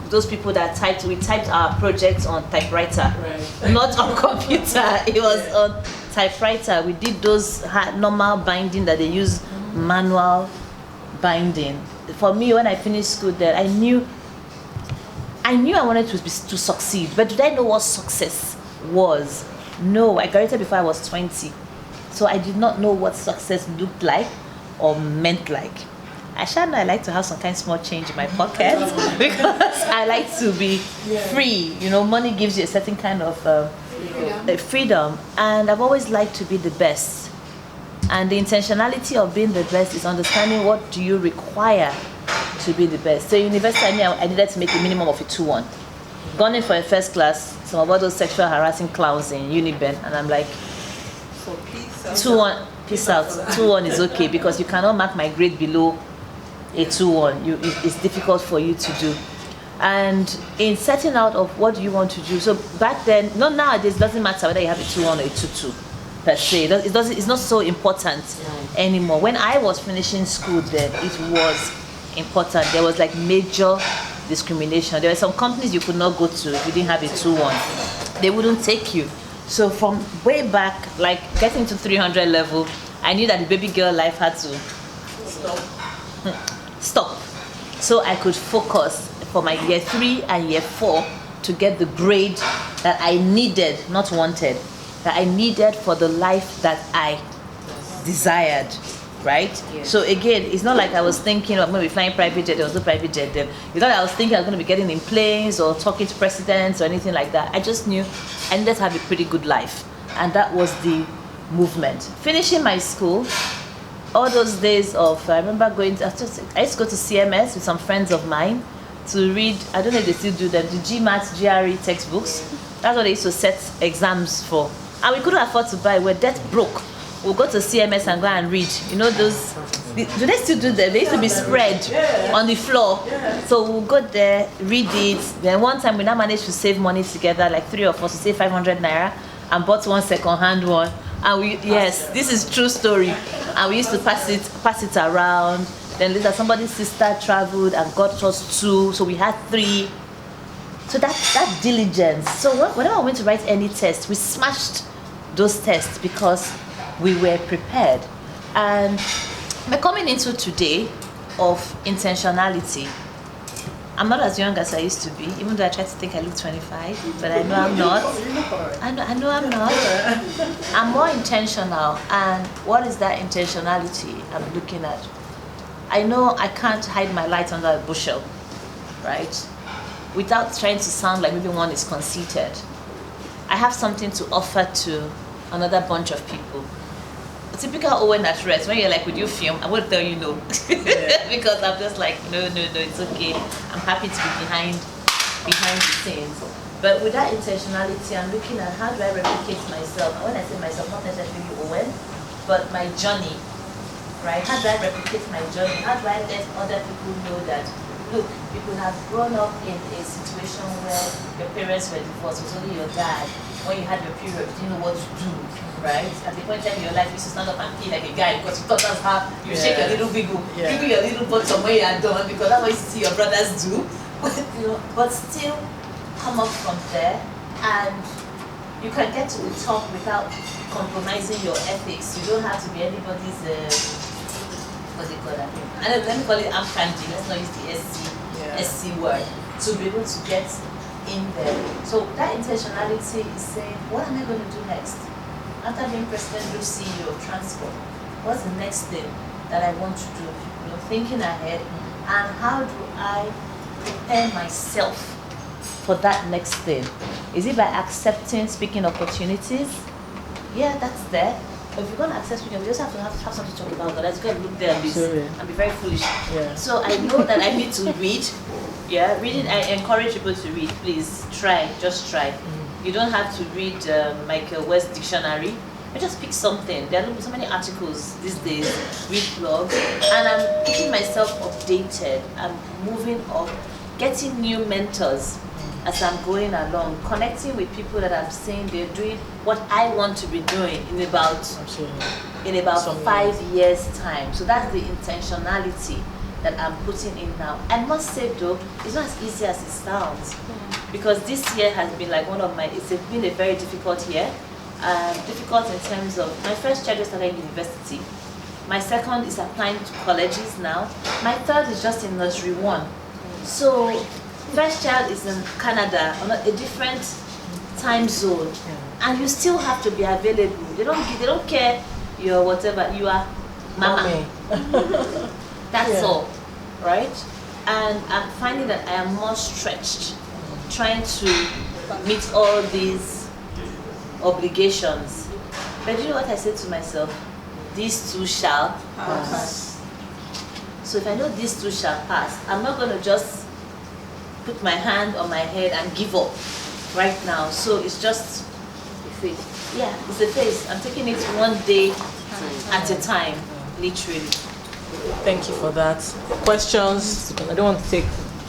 Those people that we typed our projects on typewriter, right. Not on computer. It was on typewriter. We did those normal binding that they use manual binding. For me, when I finished school there, I knew I wanted to succeed, but did I know what success was? No, I graduated before I was 20. So I did not know what success looked like or meant like. I like to have some kind of small change in my pocket because I like to be free. You know, money gives you a certain kind of freedom, and I've always liked to be the best. And the intentionality of being the best is understanding what do you require to be the best. So university, I needed to make a minimum of a 2-1. Gone in for a first class, some of all those sexual harassing clowns in Uniben, and I'm like, 2-1, peace out. 2-1 is okay because you cannot mark my grade below a 2-1. It's difficult for you to do. And in setting out of what you want to do, so back then, not nowadays, it doesn't matter whether you have a 2-1 or a 2-2 per se. It's not so important anymore. When I was finishing school then, it was important. There was like major discrimination. There were some companies you could not go to if you didn't have a 2-1. They wouldn't take you. So from way back, like getting to 300 level, I knew that the baby girl life had to stop. So I could focus for my year 3 and year 4 to get the grade that I needed, not wanted, that I needed for the life that I desired, right? Yeah. So again, it's not like I was thinking I'm going to be flying private jet. There was no private jet then. It's not like I was thinking I was going to be getting in planes or talking to presidents or anything like that. I just knew I needed to have a pretty good life, and that was the movement. Finishing my school, all those days of, I remember I used to go to CMS with some friends of mine to read, I don't know if they still do them, the GMAT, GRE textbooks. That's what they used to set exams for. And we couldn't afford to buy, we're debt broke. We'll go to CMS and go and read. You know those Do they still do them? They used to be spread on the floor. So we'll go there, read it. Then one time we now managed to save money together, like 3 of us, to save 500 naira, and bought one second-hand one. And this is true story. And we used to pass it around. Then later somebody's sister traveled and got us 2, so we had 3. So that diligence. So whenever I went to write any test, we smashed those tests because we were prepared. And we're coming into today of intentionality. I'm not as young as I used to be, even though I try to think I look 25, but I know I'm not. I know I'm not. I'm more intentional. And what is that intentionality I'm looking at? I know I can't hide my light under a bushel, right? Without trying to sound like maybe one is conceited. I have something to offer to another bunch of people. A typical Owen at rest, when you're like, would you film? I would tell you no. Because I'm just like, no, it's okay. I'm happy to be behind the scenes. But with that intentionality, I'm looking at how do I replicate myself. And when I say myself, not necessarily Owen, but my journey, right? How do I replicate my journey? How do I let other people know that, look, people have grown up in a situation where your parents were divorced, it was only your dad. When you had your period, you didn't know what to do, right? At the point in your life, you used to stand up and pee like a guy because you thought that's how you shake your little wiggle, wiggle your little butt somewhere you are done, because that's what you see your brothers do. But still come up from there, and you can get to the top without compromising your ethics. You don't have to be anybody's what's it called? And let me call it arm candy. Let's not use the SC word, to be able to get in there. So that intentionality is saying, what am I going to do next? After being president, group CEO of transport, what's the next thing that I want to do? Thinking ahead, and how do I prepare myself for that next thing? Is it by accepting speaking opportunities? Yeah, that's there. But if you're going to access speaking, we just have to have something to talk about. But let's go and look there and be very foolish. Yeah. So I know that I need to read. Yeah, reading, I encourage people to read. Please try, just try. You don't have to read Michael West's dictionary. You just pick something. There are so many articles these days, read blogs, and I'm keeping myself updated. I'm moving up, getting new mentors as I'm going along, connecting with people that I'm saying they're doing what I want to be doing in about 5 years' time. So that's the intentionality that I'm putting in now. I must say though, it's not as easy as it sounds, because this year has been like it's been a very difficult year. Difficult in terms of, my first child just started university. My second is applying to colleges now. My third is just in nursery 1. So first child is in Canada on a different time zone, and you still have to be available. They don't care you're whatever, you are mama. That's all, right? And I'm finding that I am more stretched, trying to meet all these obligations. But you know what I said to myself? These two shall pass. So if I know these two shall pass, I'm not going to just put my hand on my head and give up right now. So it's just a phase. Yeah, it's a phase. I'm taking it one day at a time, literally. Thank you for that. Questions? I don't want to take.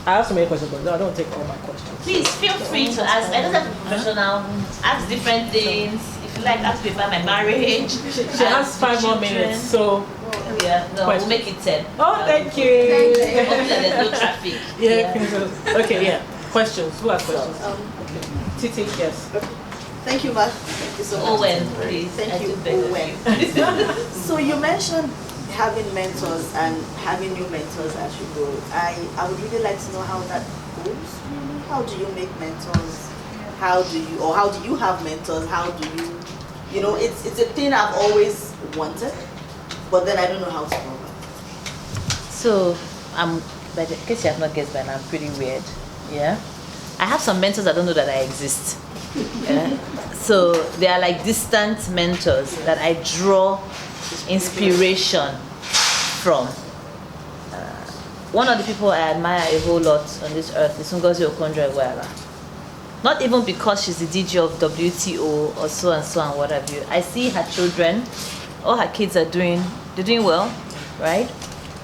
I have so many questions, but I don't want to take all my questions. Please feel free to ask. I don't have to be professional. Ask different things. If you like, ask me about my marriage. She has 5 more minutes, so. Yeah, no, we'll make it 10. Oh, thank you. There's no traffic. Yeah. Okay, yeah. Questions? Who has questions? Titi, yes. Thank you, Val. Thank you so much. Owen, please. Thank you, Owen. So you mentioned having mentors and having new mentors as you go. I would really like to know how that goes. How do you make mentors? How do you have mentors? How do you, it's a thing I've always wanted, but then I don't know how to go about it. So, but in case you have not guessed by now, I'm pretty weird. Yeah? I have some mentors that don't know that I exist. Yeah? So, they are like distant mentors that I draw inspiration from. One of the people I admire a whole lot on this earth is Ngozi Okonjo-Iweala. Not even because she's the DJ of WTO or so and so and what have you. I see her children, all her kids they're doing well. right?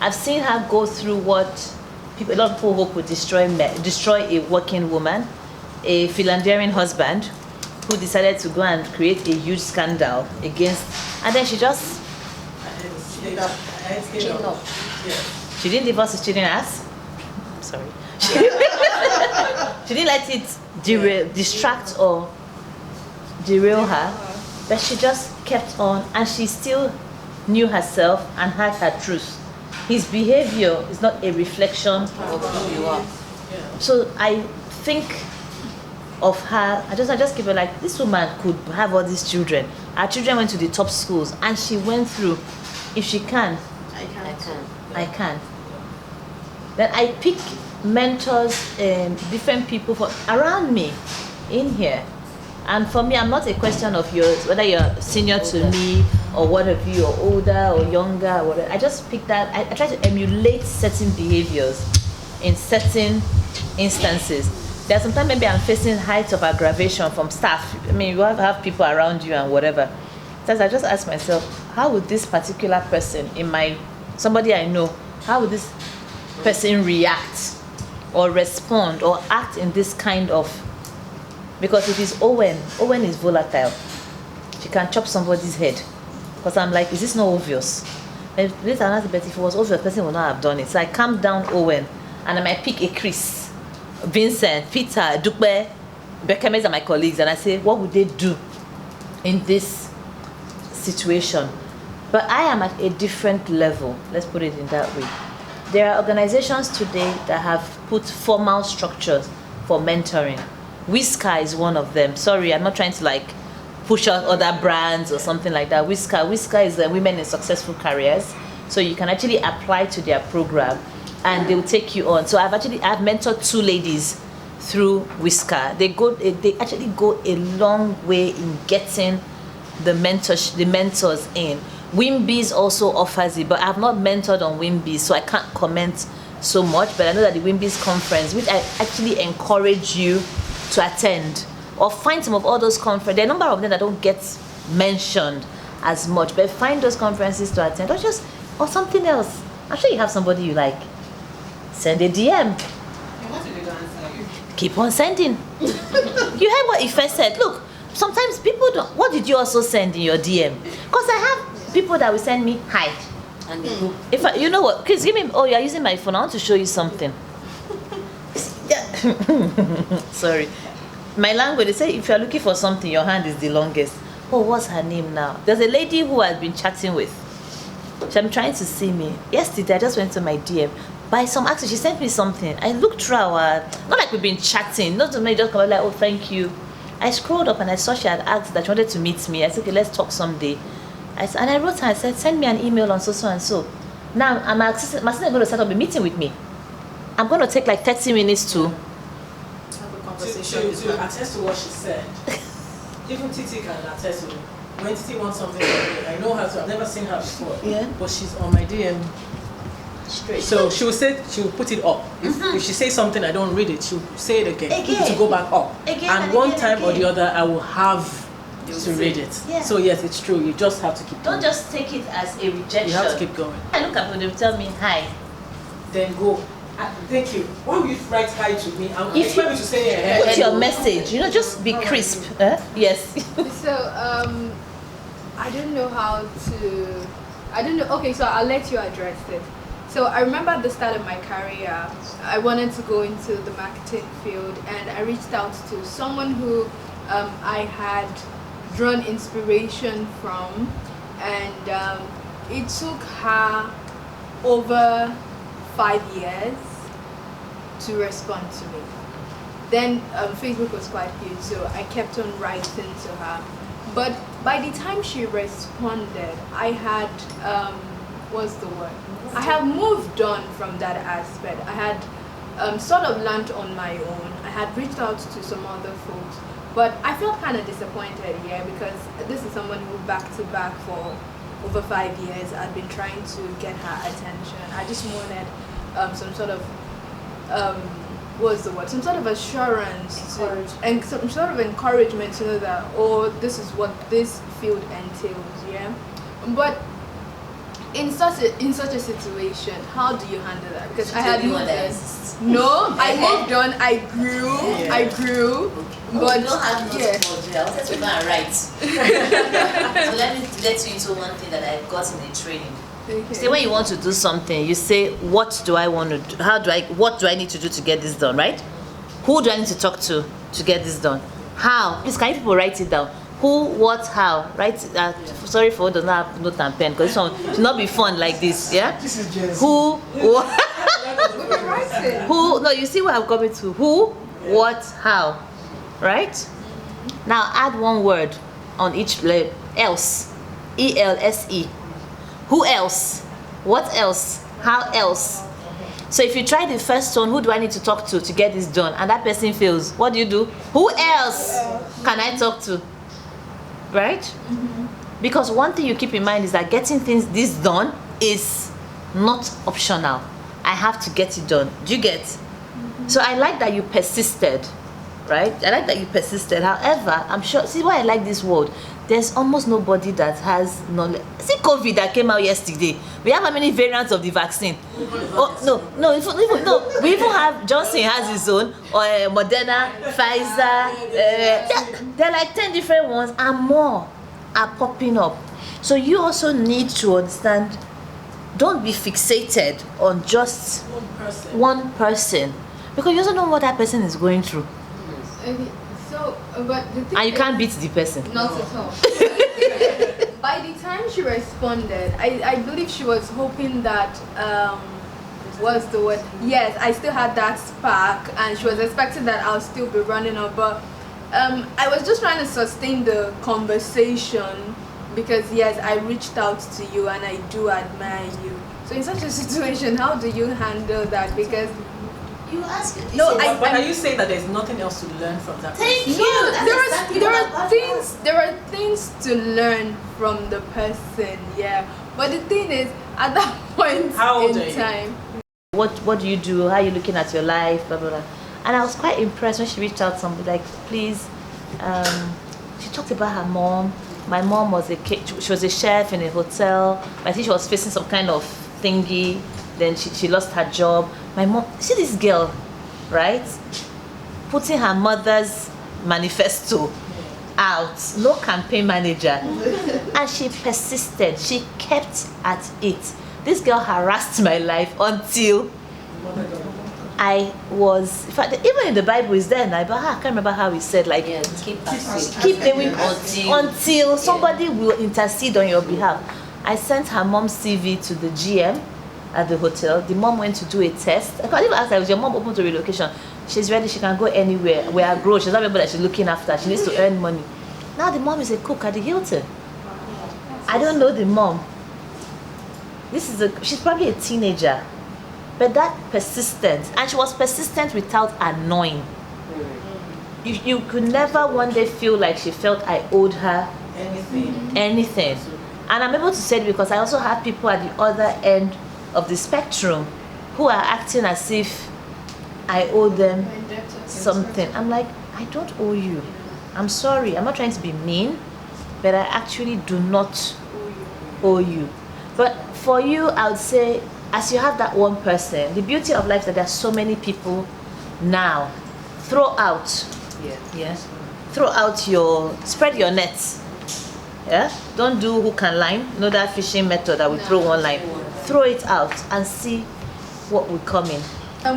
I've seen her go through what a lot of people hope would destroy a working woman, a philandering husband who decided to go and create a huge scandal against, and then she just she didn't divorce his cheating ass. Sorry. She didn't let it distract or derail her, but she just kept on, and she still knew herself and had her truth. His behavior is not a reflection of who you are. So I think of her, I just give her like, this woman could have all these children. Our children went to the top schools, and she went through. If she can, I can. Then I pick mentors and different people around me in here. And for me, I'm not a question of yours, whether you're senior to me or what have you, or older or younger or whatever. I just pick that. I try to emulate certain behaviors in certain instances. There's sometimes maybe I'm facing heights of aggravation from staff. I mean, you have people around you and whatever. So I just ask myself, how would this particular person somebody I know, how would this person react or respond or act in this kind of, because if it's Owen is volatile. She can chop somebody's head. Because I'm like, is this not obvious? And later I asked, but if it was obvious, the person would not have done it. So I calm down Owen, and I might pick a Chris, Vincent, Peter, Dukbe, Bekemes are my colleagues, and I say, what would they do in this situation? But I am at a different level, let's put it in that way. There are organizations today that have put formal structures for mentoring. Whisker is one of them. Sorry, I'm not trying to like push out other brands or something like that. Whisker is the Women in Successful Careers. So you can actually apply to their program and they'll take you on. So I've mentored 2 ladies through Whisker. They actually go a long way in getting the mentors in. Wimbees also offers it, but I've not mentored on Wimbees, so I can't comment so much. But I know that the Wimbees conference, which I actually encourage you to attend or find some of all those conferences. There are a number of them that don't get mentioned as much, but find those conferences to attend, or something else. I'm sure you have somebody you like. Send a DM. Keep on sending. You heard what Ife said. Look, sometimes people don't. What did you also send in your DM? Because I have people that will send me hi. And if you know what, please give me. Oh, you're using my phone. I want to show you something. Sorry, my language. They say if you're looking for something, your hand is the longest. Oh, what's her name now? There's a lady who I've been chatting with. She's trying to see me. Yesterday, I just went to my DM. By some accident, she sent me something. I looked through not like we've been chatting. Not to me, just come like, oh, thank you. I scrolled up and I saw she had asked that she wanted to meet me. I said, okay, let's talk someday. And I wrote her, I said, send me an email on so and so. Now, my assistant is going to set up a meeting with me. I'm going to take like 30 minutes to have a conversation to attest to what she said. Even Titi can attest to it. When Titi wants something from me, I know her, so I've never seen her before. Yeah. But she's on my DM straight. So she will put it up. If she says something I don't read it, she'll say it again. To go back up. And one time or the other, I will have to read it. Yeah. So yes, it's true. You just have to keep going. Don't just take it as a rejection. You have to keep going. I look at them, they tell me hi. Then go. Thank you. Why would you write hi to me? If you to say put your message, just be crisp. Yes. So I don't know how to. I don't know. Okay, so I'll let you address it. So I remember at the start of my career, I wanted to go into the marketing field, and I reached out to someone who I had drawn inspiration from, and it took her over 5 years to respond to me. Then Facebook was quite huge, so I kept on writing to her. But by the time she responded, I had, what's the word? I had moved on from that aspect. I had sort of learned on my own. I had reached out to some other folks, but I felt kind of disappointed here because this is someone who back to back for over 5 years I'd been trying to get her attention. I just wanted some sort of what's the word? Some sort of assurance and some sort of encouragement to know that, oh, this is what this field entails, yeah. But in such a situation, how do you handle that? Because I had moved on. I moved on. I grew. But you don't have much more. I wanted to go and write. So let me let you into one thing that I got in the training. Okay. See, when you want to do something, you say, what do I want to do? What do I need to do to get this done, right? Who do I need to talk to get this done? How? Please, can you people write it down? Who, what, how? Right? Sorry for those not have note and pen, because this one should not be fun like this, yeah? This is Gen Z. Who, what? Who, no, you see what I'm coming to. Who, what, how? Right? Now add one word on each letter. Else. E-L-S-E. Who else? What else? How else? So if you try the first one, who do I need to talk to get this done? And that person fails. What do? Who else can I talk to? Right? Mm-hmm. Because one thing you keep in mind is that getting this done is not optional. I have to get it done. Do you get? Mm-hmm. So I like that you persisted. Right? I like that you persisted. However, I'm sure, see why I like this word? There's almost nobody that has knowledge. See COVID that came out yesterday. We have how many variants of the vaccine? Oh, no. We even have, Johnson has his own, or Moderna, Pfizer. There are like 10 different ones, and more are popping up. So you also need to understand, don't be fixated on just one person. Because you also know what that person is going through. Okay, so, but the thing and you can't beat the person. Not at all. By the time she responded, I believe she was hoping that, what's the word? Yes, I still had that spark, and she was expecting that I'll still be running up, but I was just trying to sustain the conversation, because yes, I reached out to you and I do admire you. So in such a situation, how do you handle that? Because you ask it. No, but are you saying that there's nothing else to learn from that? Thank you. There are things to learn from the person, yeah. But the thing is, at that point in time, what do you do? How are you looking at your life? Blah blah blah. And I was quite impressed when she reached out to somebody like, please. She talked about her mom. My mom was she was a chef in a hotel. I think she was facing some kind of thingy. Then she lost her job. My mom, see this girl, right? Putting her mother's manifesto out. No campaign manager. And she persisted. She kept at it. This girl harassed my life until I was, in fact, even in the Bible is there now, but I can't remember how he said, like, keep doing until somebody will intercede on your behalf. I sent her mom's CV to the GM at the hotel. The mom went to do a test. I even asked her, is your mom open to relocation? She's ready, she can go anywhere. We are grown, she's not people that she's looking after. She needs to earn money. Now the mom is a cook at the Hilton. I don't know the mom. She's probably a teenager. But that persistence, and she was persistent without annoying. You could never one day feel like she felt I owed her anything. And I'm able to say it because I also have people at the other end of the spectrum who are acting as if I owe them something. I'm like, I don't owe you. I'm sorry. I'm not trying to be mean, but I actually do not owe you. But for you, I would say, as you have that one person, the beauty of life is that there are so many people now. Throw out, spread your nets. Yeah, don't do hook and line. You know that fishing method that we throw one line. Throw it out and see what will come in.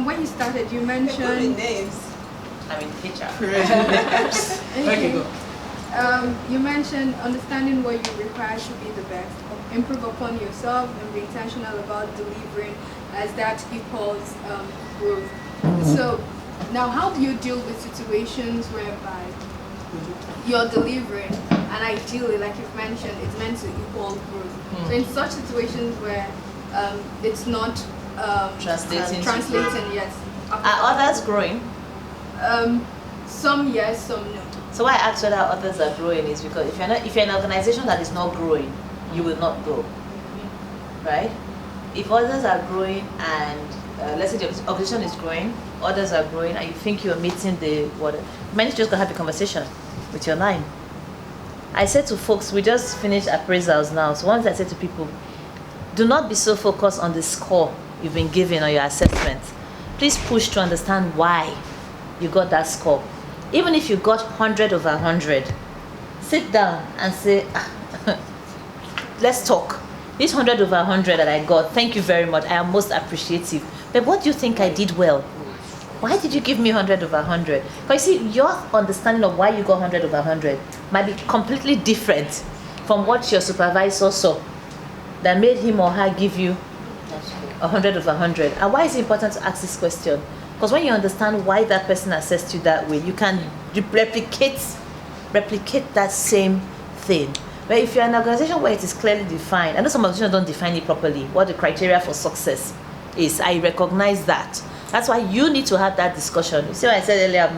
When you started, you mentioned names. I mean, picture. Okay, go. You mentioned understanding what you require to be the best. Improve upon yourself and be intentional about delivering, as that equals growth. So now, how do you deal with situations whereby you're delivering, and ideally, like you've mentioned, it's meant to equal growth? So in such situations where it's not translating, yes. Are others growing? Some yes, some no. So why I ask whether others are growing is because if you're an organization that is not growing, you will not grow, right? If others are growing and let's say the organization is growing, others are growing, and you think you're meeting the what? You might just go have a conversation with your line. I said to folks, we just finished appraisals now. So once I say to people, do not be so focused on the score you've been given on your assessment. Please push to understand why you got that score. Even if you got 100 over 100, sit down and say, let's talk. This 100 over 100 that I got, thank you very much. I am most appreciative. But what do you think I did well? Why did you give me 100 over 100? Because you see, your understanding of why you got 100 over 100 might be completely different from what your supervisor saw that made him or her give you 100 over 100. And why is it important to ask this question? Because when you understand why that person assessed you that way, you can replicate that same thing. But if you're in an organization where it is clearly defined, I know some organizations don't define it properly, what the criteria for success is. I recognize that. That's why you need to have that discussion. You see what I said earlier,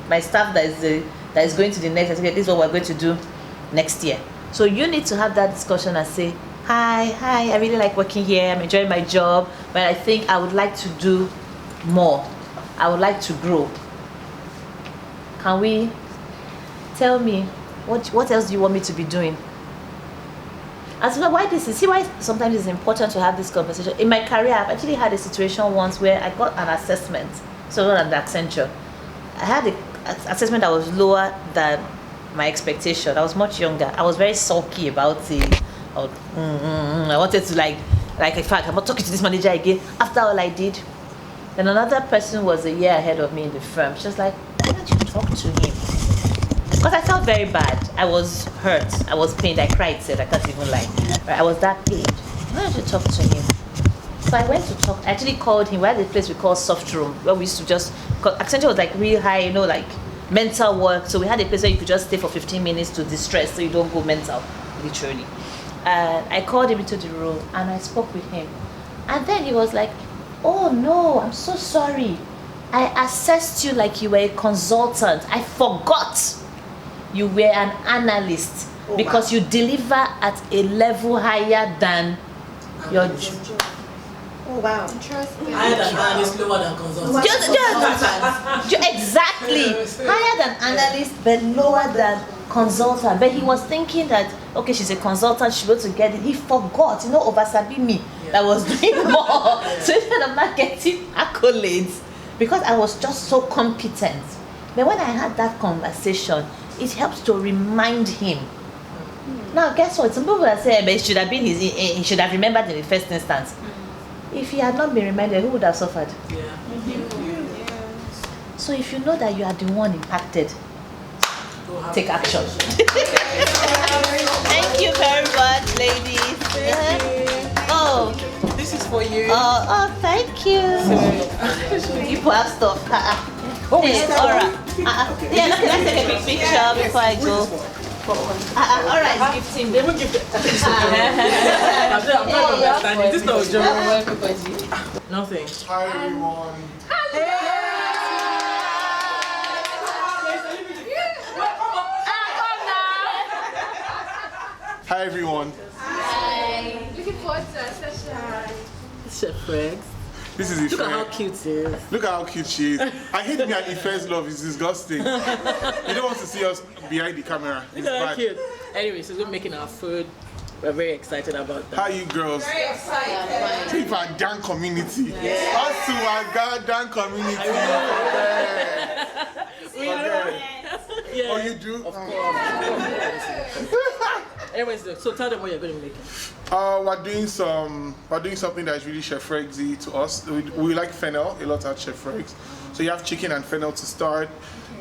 my staff that is going to the next, I said, this is what we're going to do next year. So you need to have that discussion and say, hi, I really like working here, I'm enjoying my job, but I think I would like to do more. I would like to grow. Can we tell me what else do you want me to be doing? As well, why this is, see why sometimes it's important to have this conversation. In my career, I've actually had a situation once where I got an assessment, so not at Accenture. I had an assessment that was lower than my expectation. I was much younger. I was very sulky about it. I wanted to like in fact, I'm not talking to this manager again. After all I did, then another person was a year ahead of me in the firm. She was like, why don't you talk to him? Because I felt very bad. I was hurt. I was pained. I cried, said I can't even lie. Right? I was that pained. Why don't you talk to him? So I went to talk. I actually called him. We had a place we call Soft Room, where we used to just, Accenture was like real high, like mental work. So we had a place where you could just stay for 15 minutes to distress so you don't go mental, literally. And I called him into the room and I spoke with him. And then he was like, oh no, I'm so sorry. I assessed you like you were a consultant. I forgot you were an analyst because you deliver at a level higher than your job. Oh wow. Higher than analyst, lower than consultant. Exactly. Higher than analyst, but lower than consultant. But he was thinking that, okay, she's a consultant, she's going to get it. He forgot, oversabi me that was doing more. So instead of not getting accolades, because I was just so competent. But when I had that conversation, it helps to remind him. Now, guess what? Some people will say, but he should have remembered in the first instance. If he had not been reminded, who would have suffered? Yeah. So if you know that you are the one impacted, take action. Thank you very much, ladies. Oh, this is for you. Oh, thank you. People have stuff. Hey, alright. Yeah, let's take a big picture before I go. Alright, gift him. They won't give it. I'm not understanding. This is not a joke. Nothing. Hi everyone. Hi everyone. Hi. Looking forward to our session. Chef Fred. This is Ife. Look at how cute she is. Look at how cute she is. I hate me and Ife's love. It's disgusting. You don't want to see us behind the camera. It's Look at how bad. cute. Anyway, so we're making our food. We're very excited about that. How you girls? Very excited. Keep our Dan community. Us to our Dan community. Yeah. Oh, you do? Of course. Anyways, so tell them what you're going to be making. We're doing something that's really chef Regsy to us. We like fennel a lot at chef Regs. So you have chicken and fennel to start,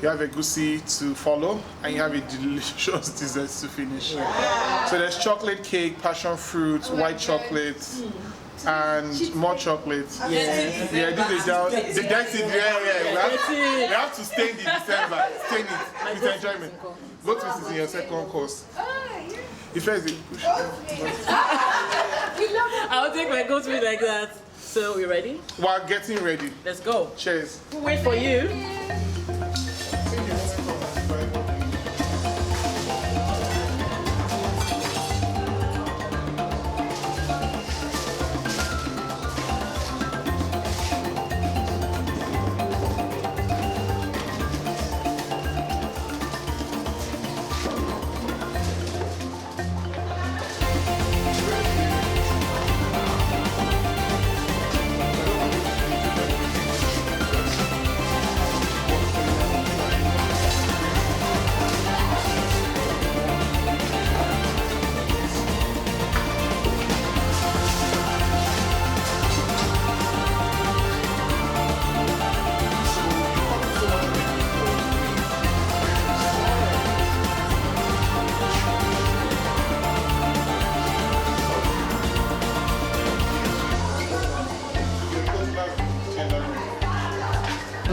you have a goosey to follow, and you have a delicious dessert to finish. So there's chocolate cake, passion fruit, white chocolate, and more chocolate. Yeah. Yeah, this is down. The dancing, we have to stay in December. Stay in it with enjoyment. Go to this in your second course. If there's a push. I'll take my goat meat like that. So, we ready? We're getting ready. Let's go. Cheers. We'll wait for you.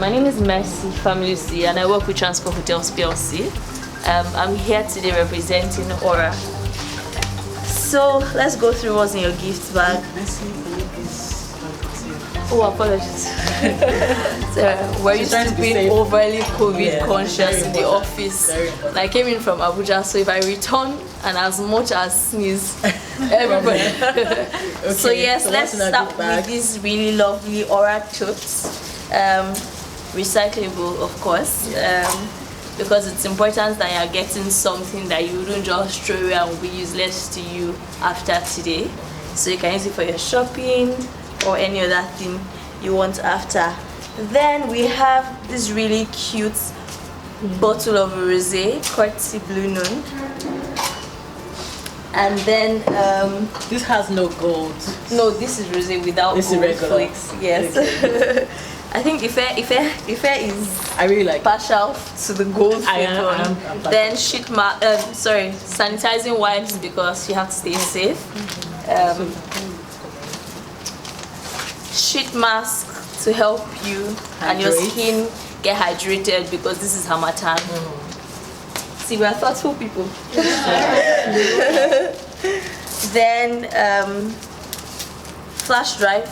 My name is Mercy Family, and I work with Transport Hotels PLC. I'm here today representing Aura. So let's go through what's in your gift bag. Oh, apologies. So, we're used to being overly COVID conscious in the office. I came in from Abuja, so if I return and as much as sneeze, everybody. Okay, So yes, so let's start with these really lovely Aura totes. Recyclable, of course, because it's important that you're getting something that you wouldn't just throw away and will be useless to you after today. So you can use it for your shopping or any other thing you want after. Then we have this really cute bottle of rosé, courtesy Blue Noon. And then this has no gold. No, this is rosé without this gold is regular flakes. Yes. Okay. I think Ife is I really like partial to the gold flake one. Then sanitizing wipes because you have to stay safe. Sheet mask to help you and your skin get hydrated because this is Harmattan. See, we are thoughtful people. Then flash drive,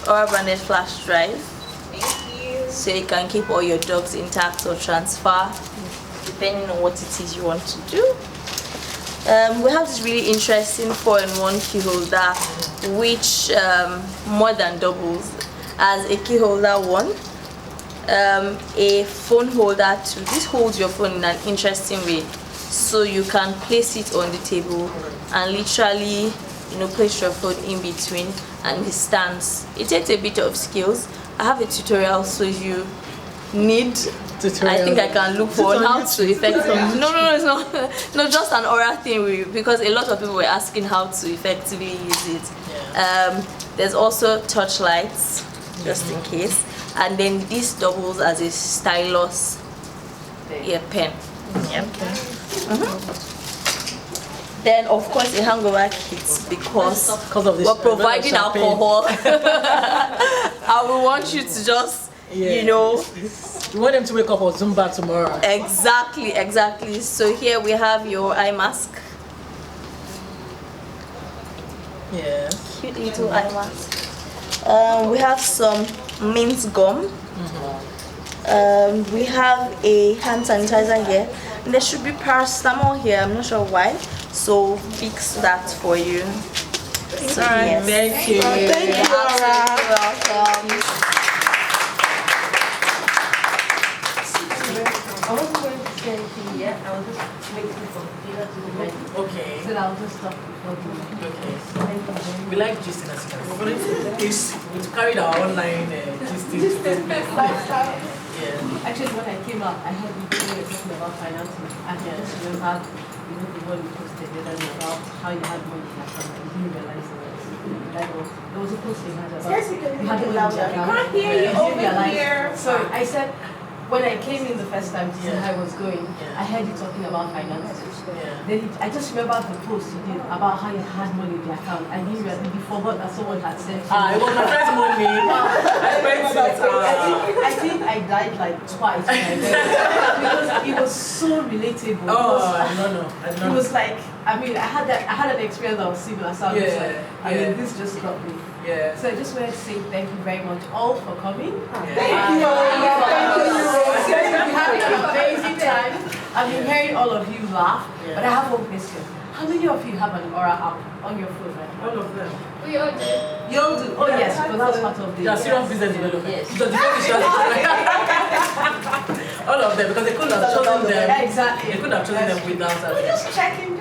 or branded flash drive. So you can keep all your docs intact or transfer depending on what it is you want to do. We have this really interesting 4-in-1 key holder which more than doubles as a key holder one, a phone holder two. This holds your phone in an interesting way, so you can place it on the table and literally place your phone in between, and it stands. It takes a bit of skills. I have a tutorial, so if you need tutorial. I think I can look for how to effectively. No, it's not. No, just an Aura thing because a lot of people were asking how to effectively use it. Yeah. There's also touch lights, just in case, and then this doubles as a stylus pen. Yeah. Okay. Then of course a hangover kit because we're providing alcohol. And we want you to just you want them to wake up or Zumba tomorrow. Exactly. So here we have your eye mask. Yeah. Cute little eye mask. We have some mint gum. We have a hand sanitizer here. And there should be paracetamol here. I'm not sure why. So fix that for you. So, yes. Thank you. Thank you, Laura. Welcome. I wasn't going to say anything yet. I was just waiting for Peter to be ready. Okay. So I'll just stop before the Okay. We like gisting as we've carried our online gisting. Yeah. Actually, when I came out, I heard you talking about financing. I just remember, the one you posted the other day about how you had money in your account and you didn't realize it. There was a post you had about you had money in your account. I can't hear you over here. Sorry, I said when I came in the first time to see how I was going, I heard you talking about finances. Then I just remembered the post you did about how you had money in your account. I didn't realize you forgot that someone had sent you. It was my friend's money. I think I died like twice because it was so relatable. It was like, I mean, I had an experience that was similar. So I was like, this just got me. Yeah. So I just wanted to say thank you very much all for coming. Thank you. We're having an amazing time. I've been hearing all of you laugh, but I have one question. How many of you have an Aura app on your phone right now? All of them. We all do. You all do? Oh yes, because that's part of the... Yeah, serious business development. Yes. All of them, because they could have chosen them. Exactly. They could have chosen them without us. Just checking.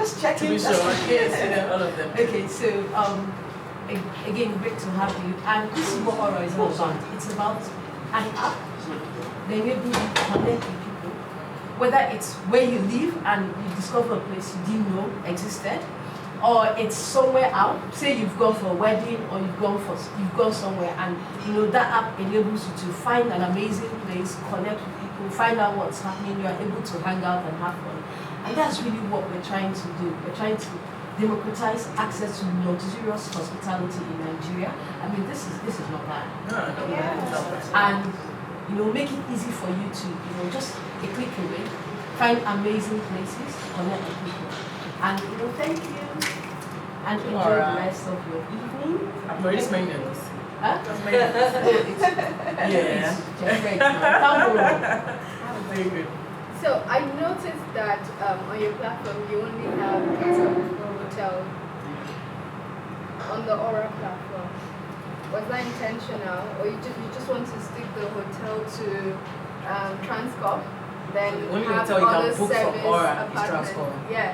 To be sure. Yes, all of them. Okay, so again, great to have you. And this is what Aura is all about. It's about an app that enables you to connect with people, whether it's where you live and you discover a place you didn't know existed, or it's somewhere out. Say you've gone for a wedding or you've gone somewhere, and that app enables you to find an amazing place, connect with people, find out what's happening. You are able to hang out and have fun, and that's really what we're trying to do. We're trying to democratize access to luxurious hospitality in Nigeria. I mean, this is not bad. No. And make it easy for you to, just a click away, find amazing places, connect with people. And, thank you. And enjoy the rest of your evening. I'm already smelling this. Huh? Yeah. Very good. So I noticed that on your platform you only have hotel on the Aura platform. Was that intentional, or you just want to stick the hotel to Transcorp, then only have hotel you can other book service from Aura is apartments? Transcorp. Yeah.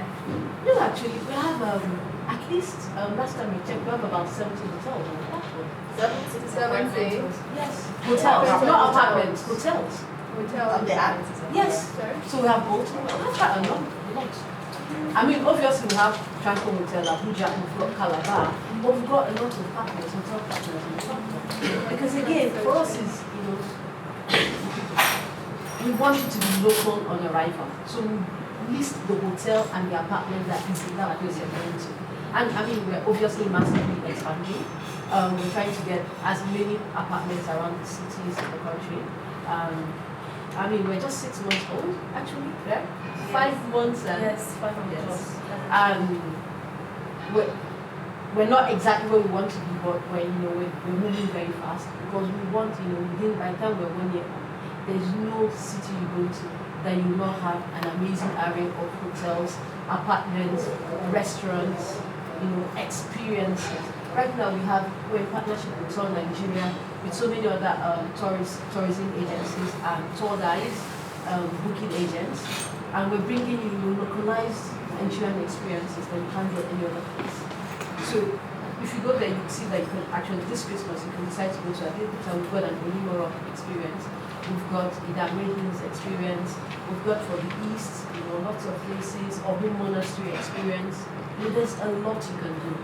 No, actually, we have at least last time we checked, we have about 70 hotels on the platform. 70? Yes. Hotels, not apartments, hotels. Hotel. On the app? Yes. So we have both. We have quite a lot. I mean, obviously we have Transport Hotel, Abuja, we've got Calabar, but we've got a lot of partners, hotel partners on the platform. Because again, for us is, we want it to be local on arrival. So we list the hotel and the apartment that is in that place you're going to. And I mean, we're obviously massively expanding. We're trying to get as many apartments around the cities in the country. I mean, we're just 6 months old, actually, yeah? 5 months and yes, 5 months. Yes. And we're not exactly where we want to be, but we're moving very fast because we want, within by the time we're 1 year old, there's no city you go to that you will not have an amazing array of hotels, apartments, restaurants, experiences. Right now we're in partnership with Tour Nigeria, with so many other tourism agencies and tour guides, booking agents, and we're bringing you localized Nigerian experiences that you can't get any other place. So if you go there, you can see that you can actually, this Christmas, you can decide to go to a hotel. We've got an Olimoro experience, we've got Idamre Hills experience, we've got for the East, lots of places, Obin Monastery experience. There's a lot you can do.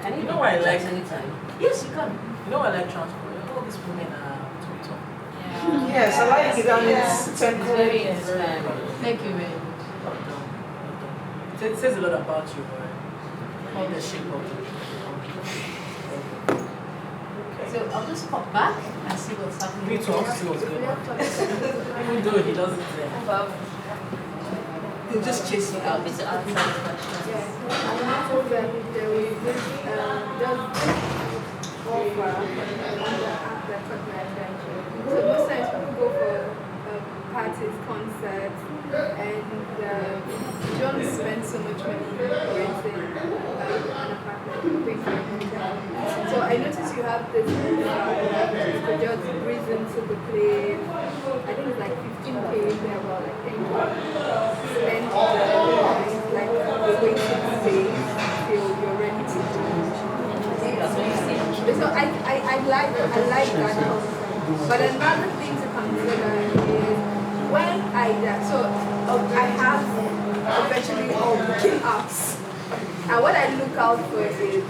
And you know what I like? Anytime. Yes, you can. You know what I like transport? All these women are top. Yes, I like it. And it's very inspiring. Thank you very much. It says a lot about you, right? All the shape of it. So I'll just pop back and see what's happening. Me too, I want to see what's going on. Even though he doesn't say. He'll just chase you out. Yes. I noticed that there was this offer on the app that caught my attention. So most times people go for parties, concerts, and you don't spend so much money renting an apartment, paying for a hotel. So I noticed you have this offer. You could just breeze into the place. I think it's like 15K there, about like 10K. Spend the waiting space till you're ready to do. So I like that concept. But another thing to consider is when I have eventually all booking apps, and what I look out for is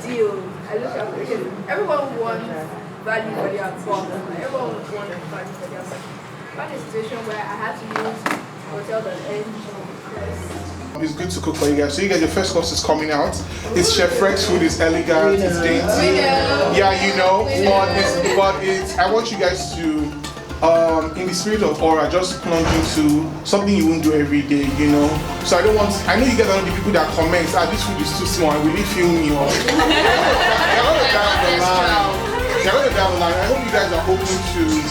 deals. I look out for, because everyone wants value for their buck. Everyone wants value for their buck. I found a situation where I had to use hotel.ng. It's good to cook for you guys. So you guys, your first course is coming out. It's Chef Rex food. It's elegant. It's dainty. Yeah, but it's. I want you guys to, in the spirit of aura, just plunge into something you won't do every day. So I know you guys are the people that comment, this food is too small. Will it fill me up? They're gonna down the line. I hope you guys are open to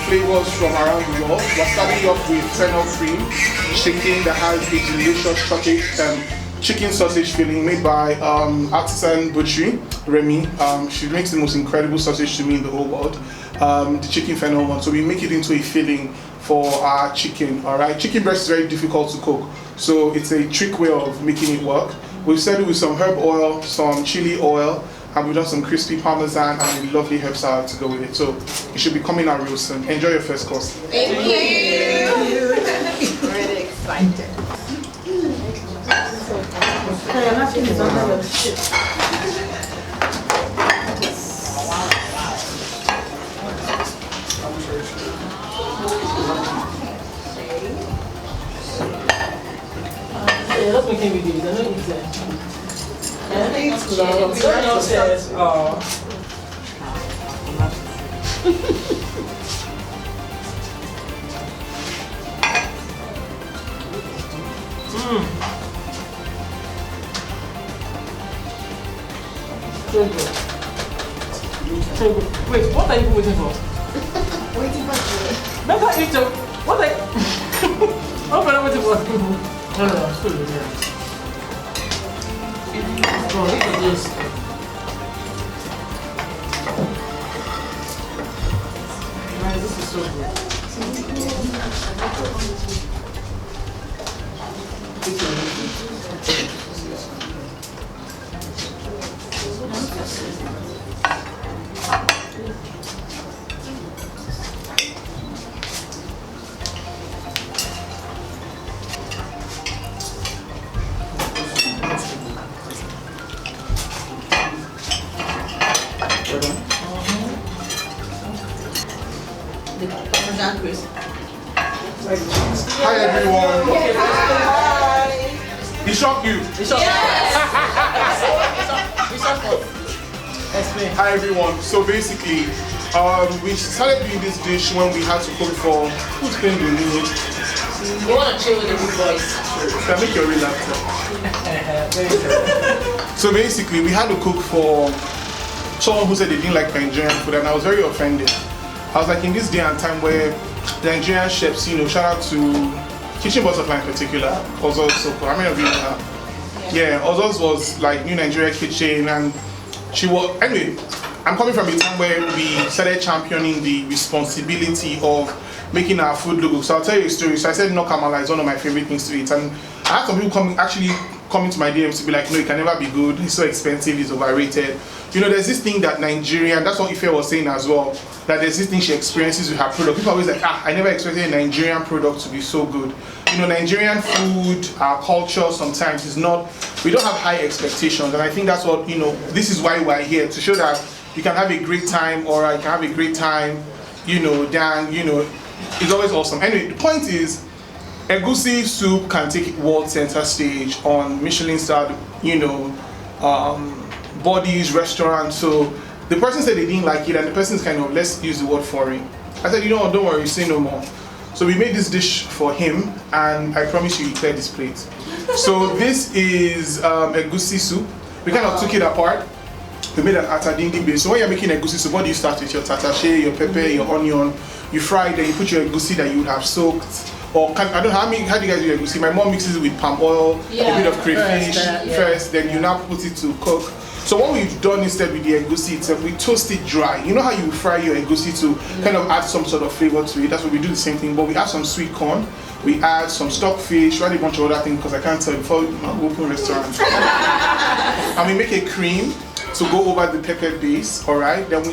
flavors from around the world. We're starting off with fennel cream chicken that has a delicious chicken sausage filling made by artisan butchery, Remy. She makes the most incredible sausage to me in the whole world. The chicken fennel one. So we make it into a filling for our chicken. Alright, chicken breast is very difficult to cook, so it's a trick way of making it work. We've started with some herb oil, some chili oil, and we've done some crispy parmesan and a lovely herb salad to go with it. So it should be coming out real soon. Enjoy your first course. Thank you. Really excited. Yeah, that's making videos. I know it's there. Oh. So good. So good. Wait, what are you waiting for? Waiting for you. Make her eat your. What are you? What are you waiting for? No, still good. Oh, look at this. Man, this is so good. Hi everyone. He shocked you. Hi everyone. So basically, we started doing this dish when we had to cook for who's playing the music. You want to chill with the big boys. Can make your real actor. So basically, we had to cook for someone who said they didn't like Nigerian food, and I was very offended. I was like, in this day and time where the Nigerian chefs, shout out to Kitchen Butterfly in particular, Ozo's so cool. How many of you know her? Yeah, Ozo's was like New Nigeria Kitchen, and she was, anyway, I'm coming from a time where we started championing the responsibility of making our food look good. So I'll tell you a story. So I said Kamala is one of my favorite things to eat, and I had some people coming to my DMs to be like, no, it can never be good, it's so expensive, it's overrated. There's this thing that Nigerian, that's what Ife was saying as well, that there's this thing she experiences with her product. People are always like, I never expected a Nigerian product to be so good. Nigerian food, our culture sometimes is not, we don't have high expectations, and I think that's what, this is why we're here, to show that you can have a great time, or I can have a great time, it's always awesome. Anyway, the point is, egusi soup can take world center stage on Michelin star, bodies, restaurants. So the person said they didn't like it, and the person's kind of, let's use the word foreign. I said, don't worry, say no more. So we made this dish for him, and I promise you, he cleared his plate. So this is egusi soup. We kind of took it apart. We made an atadindi base. So when you're making egusi soup, what do you start with? Your tatashe, your pepper, your onion. You fry it, then you put your egusi that you would have soaked. Or I don't know how do you guys do egusi? My mom mixes it with palm oil, a bit of crayfish first, then you now put it to cook. So what we've done instead with the egusi itself, we toast it dry. You know how you fry your egusi to kind of add some sort of flavor to it? That's what we do, the same thing, but we add some sweet corn, we add some stockfish, we add a bunch of other things because I can't tell you before we open restaurants. And we make a cream to go over the pepper base, alright? Then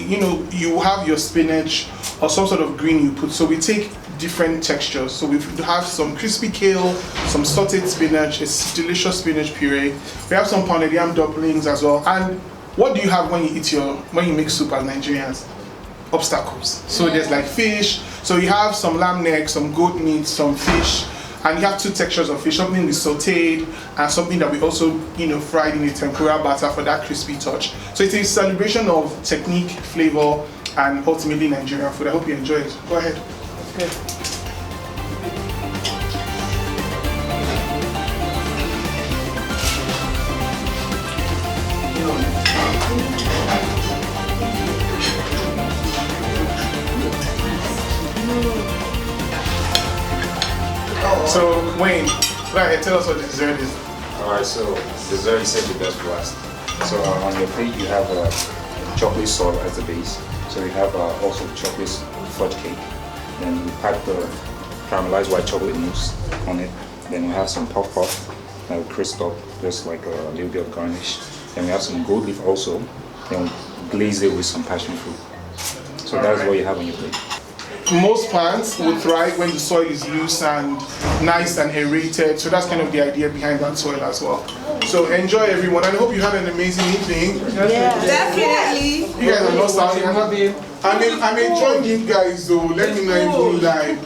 you have your spinach or some sort of green you put. So we take different textures. So we have some crispy kale, some sauteed spinach, a delicious spinach puree. We have some pounded yam dumplings as well. And what do you have when you make soup as Nigerians? Obstacles. So there's like fish. So you have some lamb neck, some goat meat, some fish, and you have two textures of fish. Something we sauteed and something that we also fried in a tempura batter for that crispy touch. So it's a celebration of technique, flavor, and ultimately Nigerian food. I hope you enjoy it. Go ahead. Good. So Wayne, go ahead, tell us what the dessert is. Alright, so dessert is saved the best for last. So on your plate you have chocolate syrup as the base. So you have also chocolate fudge cake. Then we pack the caramelized white chocolate mousse on it. Then we have some puff that we crisp up, just like a little bit of garnish. Then we have some gold leaf also. Then we glaze it with some passion fruit. So that's what you have on your plate. Most plants will thrive when the soil is loose and nice and aerated. So that's kind of the idea behind that soil as well. So enjoy everyone, and I hope you had an amazing evening. Yeah, definitely. You guys are not starting. I'm enjoying you guys though. Let me know even lie.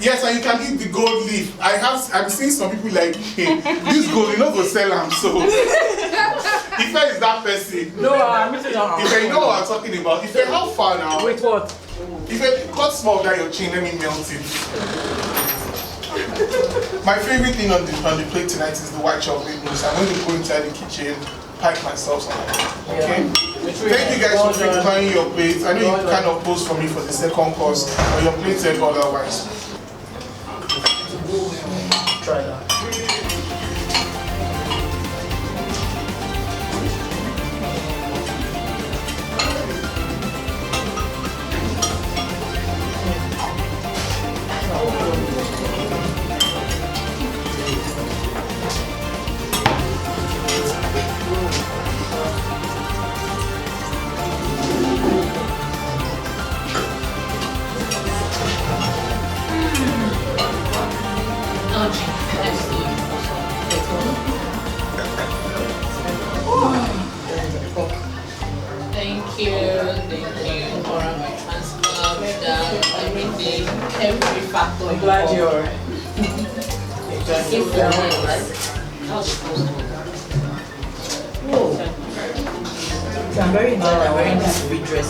Yes, and you can eat the gold leaf. I'm seeing some people like, hey, this gold, you're not gonna sell them. So Ife is that person. No, I'm missing out. Ife, you know what I'm talking about. Ife, how far now? Wait, what? Ife, cut small down your chin, let me melt it. my favorite thing on the plate tonight is the white chocolate mousse. I'm going to go inside the kitchen, pipe myself some. Okay? Thank you guys for preparing your plates. I know you kind of posed for me for the second course, but your plate said otherwise. Try that. Thank you for my transfer down everything, every factor. I'm glad you're. I'm very glad I'm wearing this red dress.